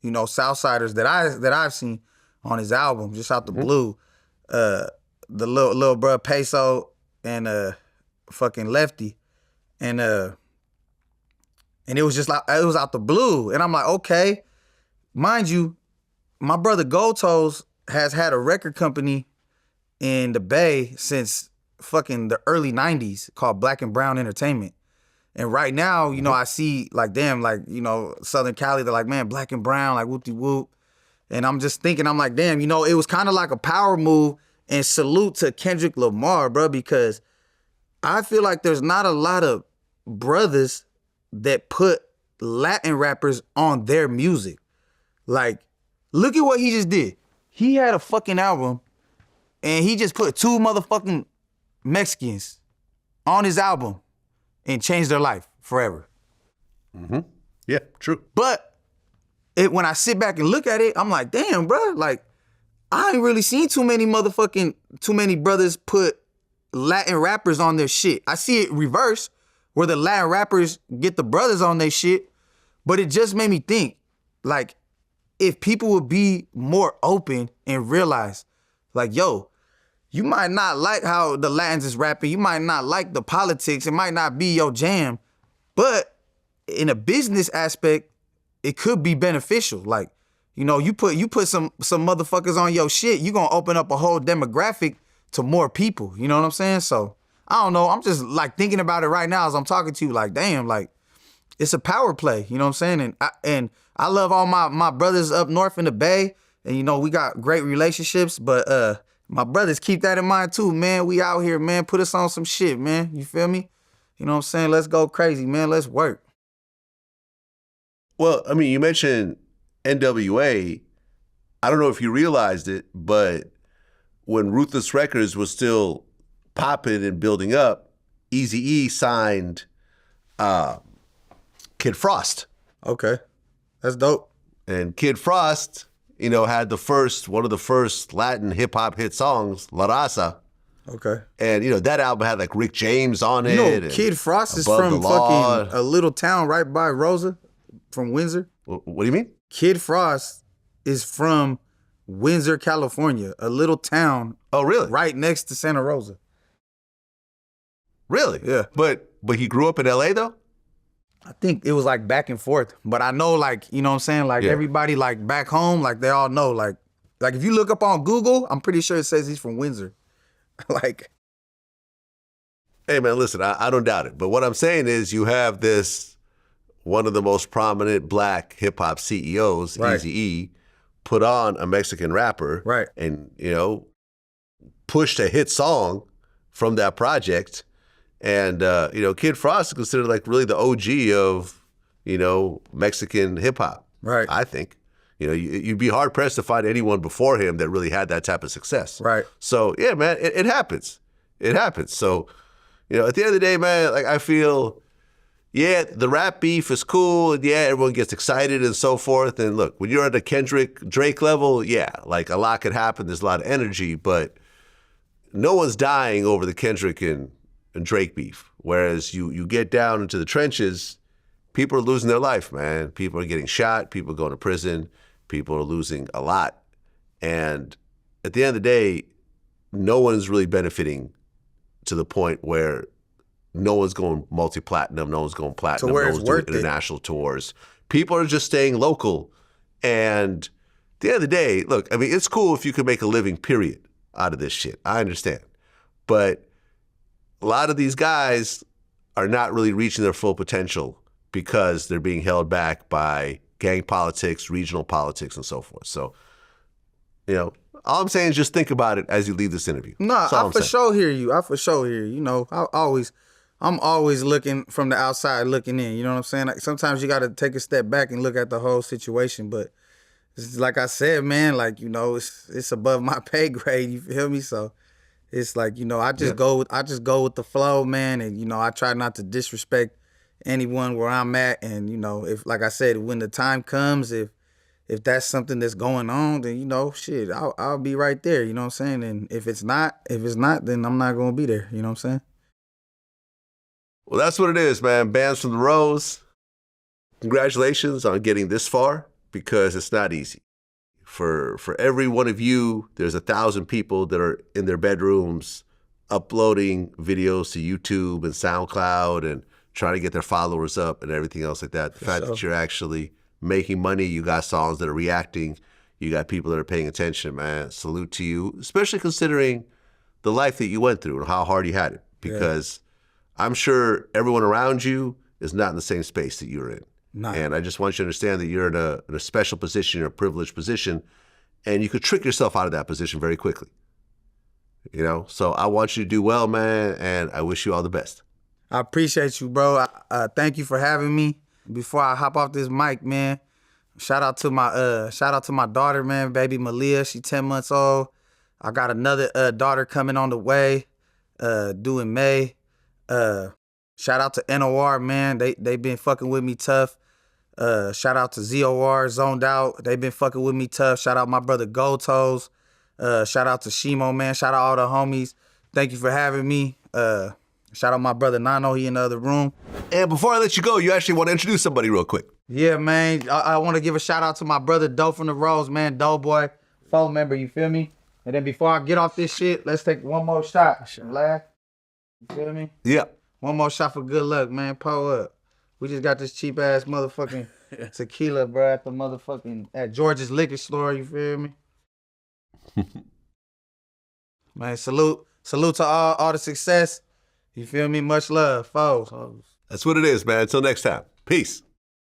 Southsiders that I've seen on his album just out the blue. The little bruh Peso and fucking Lefty. And it was just like it was out the blue. And I'm like, okay. Mind you, my brother Goldtoes has had a record company in the Bay since fucking the early 90s called Black and Brown Entertainment. And right now, I see like, damn, like, Southern Cali, they're like, man, Black and Brown, like whoop-de-whoop. And I'm just thinking, I'm like, damn, it was kind of like a power move, and salute to Kendrick Lamar, bro, because I feel like there's not a lot of brothers that put Latin rappers on their music. Like, look at what he just did. He had a fucking album, and he just put two motherfucking Mexicans on his album and changed their life forever. Mm-hmm. Yeah, true. But when I sit back and look at it, I'm like, damn, bro, like, I ain't really seen too many brothers put Latin rappers on their shit. I see it reverse, where the Latin rappers get the brothers on their shit, but it just made me think, like, if people would be more open and realize, like, yo, you might not like how the Latins is rapping, you might not like the politics, it might not be your jam, but in a business aspect, it could be beneficial. Like, you put some motherfuckers on your shit, you gonna open up a whole demographic to more people. You know what I'm saying? So, I don't know. I'm just like thinking about it right now as I'm talking to you, like, damn, like, it's a power play. You know what I'm saying? And I love all my brothers up north in the Bay, and we got great relationships, but my brothers, keep that in mind too, man. We out here, man. Put us on some shit, man. You feel me? You know what I'm saying? Let's go crazy, man. Let's work. Well, I mean, you mentioned NWA. I don't know if you realized it, but when Ruthless Records was still popping and building up, Eazy-E signed Kid Frost. Okay. That's dope. And Kid Frost, had one of the first Latin hip-hop hit songs, La Raza. Okay. And, that album had like Rick James on it. Kid Frost is from fucking a little town right by Rosa, from Windsor. What do you mean? Kid Frost is from Windsor, California, a little town. Oh, really? Right next to Santa Rosa. Really? Yeah. But he grew up in LA though? I think it was like back and forth. But I know, like, you know what I'm saying? Like, everybody, like, back home, like, they all know. Like if you look up on Google, I'm pretty sure it says he's from Windsor. Like. Hey, man, listen, I don't doubt it. But what I'm saying is you have one of the most prominent black hip-hop CEOs, right. Eazy-E, put on a Mexican rapper. Right. And, pushed a hit song from that project. And, Kid Frost is considered like really the OG of, Mexican hip hop. Right. I think. You'd be hard pressed to find anyone before him that really had that type of success. Right. So, yeah, man, it happens. It happens. So, at the end of the day, man, like I feel, yeah, the rap beef is cool. And yeah, everyone gets excited and so forth. And look, when you're at a Kendrick Drake level, yeah, like a lot could happen. There's a lot of energy, but no one's dying over the Kendrick and Drake beef. Whereas you get down into the trenches, people are losing their life, man. People are getting shot, people are going to prison, people are losing a lot. And at the end of the day, no one's really benefiting to the point where no one's going multi-platinum, no one's going platinum, no one's doing international tours. People are just staying local. And at the end of the day, look, I mean, it's cool if you can make a living, period, out of this shit. I understand. But a lot of these guys are not really reaching their full potential because they're being held back by gang politics, regional politics, and so forth. So, All I'm saying is just think about it as you leave this interview. No, I for sure hear you. I for sure hear you. You know, I'm always looking from the outside looking in. You know what I'm saying? Like, sometimes you got to take a step back and look at the whole situation. But it's like I said, man, like, you know, it's above my pay grade. You feel me? So it's like, you know, I just go with the flow, man. And, you know, I try not to disrespect anyone where I'm at. And, you know, if, like I said, when the time comes, if that's something that's going on, then, you know, shit, I'll be right there, you know what I'm saying? And if it's not, then I'm not going to be there, you know what I'm saying? Well, that's what it is, man. Bands from the Rose, congratulations on getting this far, because it's not easy. For every one of you, there's 1,000 people that are in their bedrooms uploading videos to YouTube and SoundCloud and trying to get their followers up and everything else like that. The fact that you're actually making money, you got songs that are reacting, you got people that are paying attention, man. Salute to you, especially considering the life that you went through and how hard you had it. Because I'm sure everyone around you is not in the same space that you're in. Nah. And I just want you to understand that you're in a special position, you're in a privileged position, and you could trick yourself out of that position very quickly. You know, so I want you to do well, man, and I wish you all the best. I appreciate you, bro. Thank you for having me. Before I hop off this mic, man, shout out to my daughter, man, baby Malia. She 10 months old. I got another daughter coming on the way, due in May. Shout out to NOR, man. They been fucking with me tough. Shout out to ZOR, Zoned Out. They been fucking with me tough. Shout out my brother Gold Toes. Shout out to Shimo, man. Shout out all the homies. Thank you for having me. Shout out my brother Nano, he in the other room. And before I let you go, you actually want to introduce somebody real quick. Yeah, man. I want to give a shout out to my brother Doe from the Rose, man. Doe boy, phone member, you feel me? And then before I get off this shit, let's take one more shot. Laugh. You feel me? Yeah. One more shot for good luck, man. Pull up. We just got this cheap ass motherfucking tequila, bro, at the motherfucking at George's liquor store, you feel me? Man, salute to all the success. You feel me? Much love, foes. That's what it is, man. Until next time. Peace.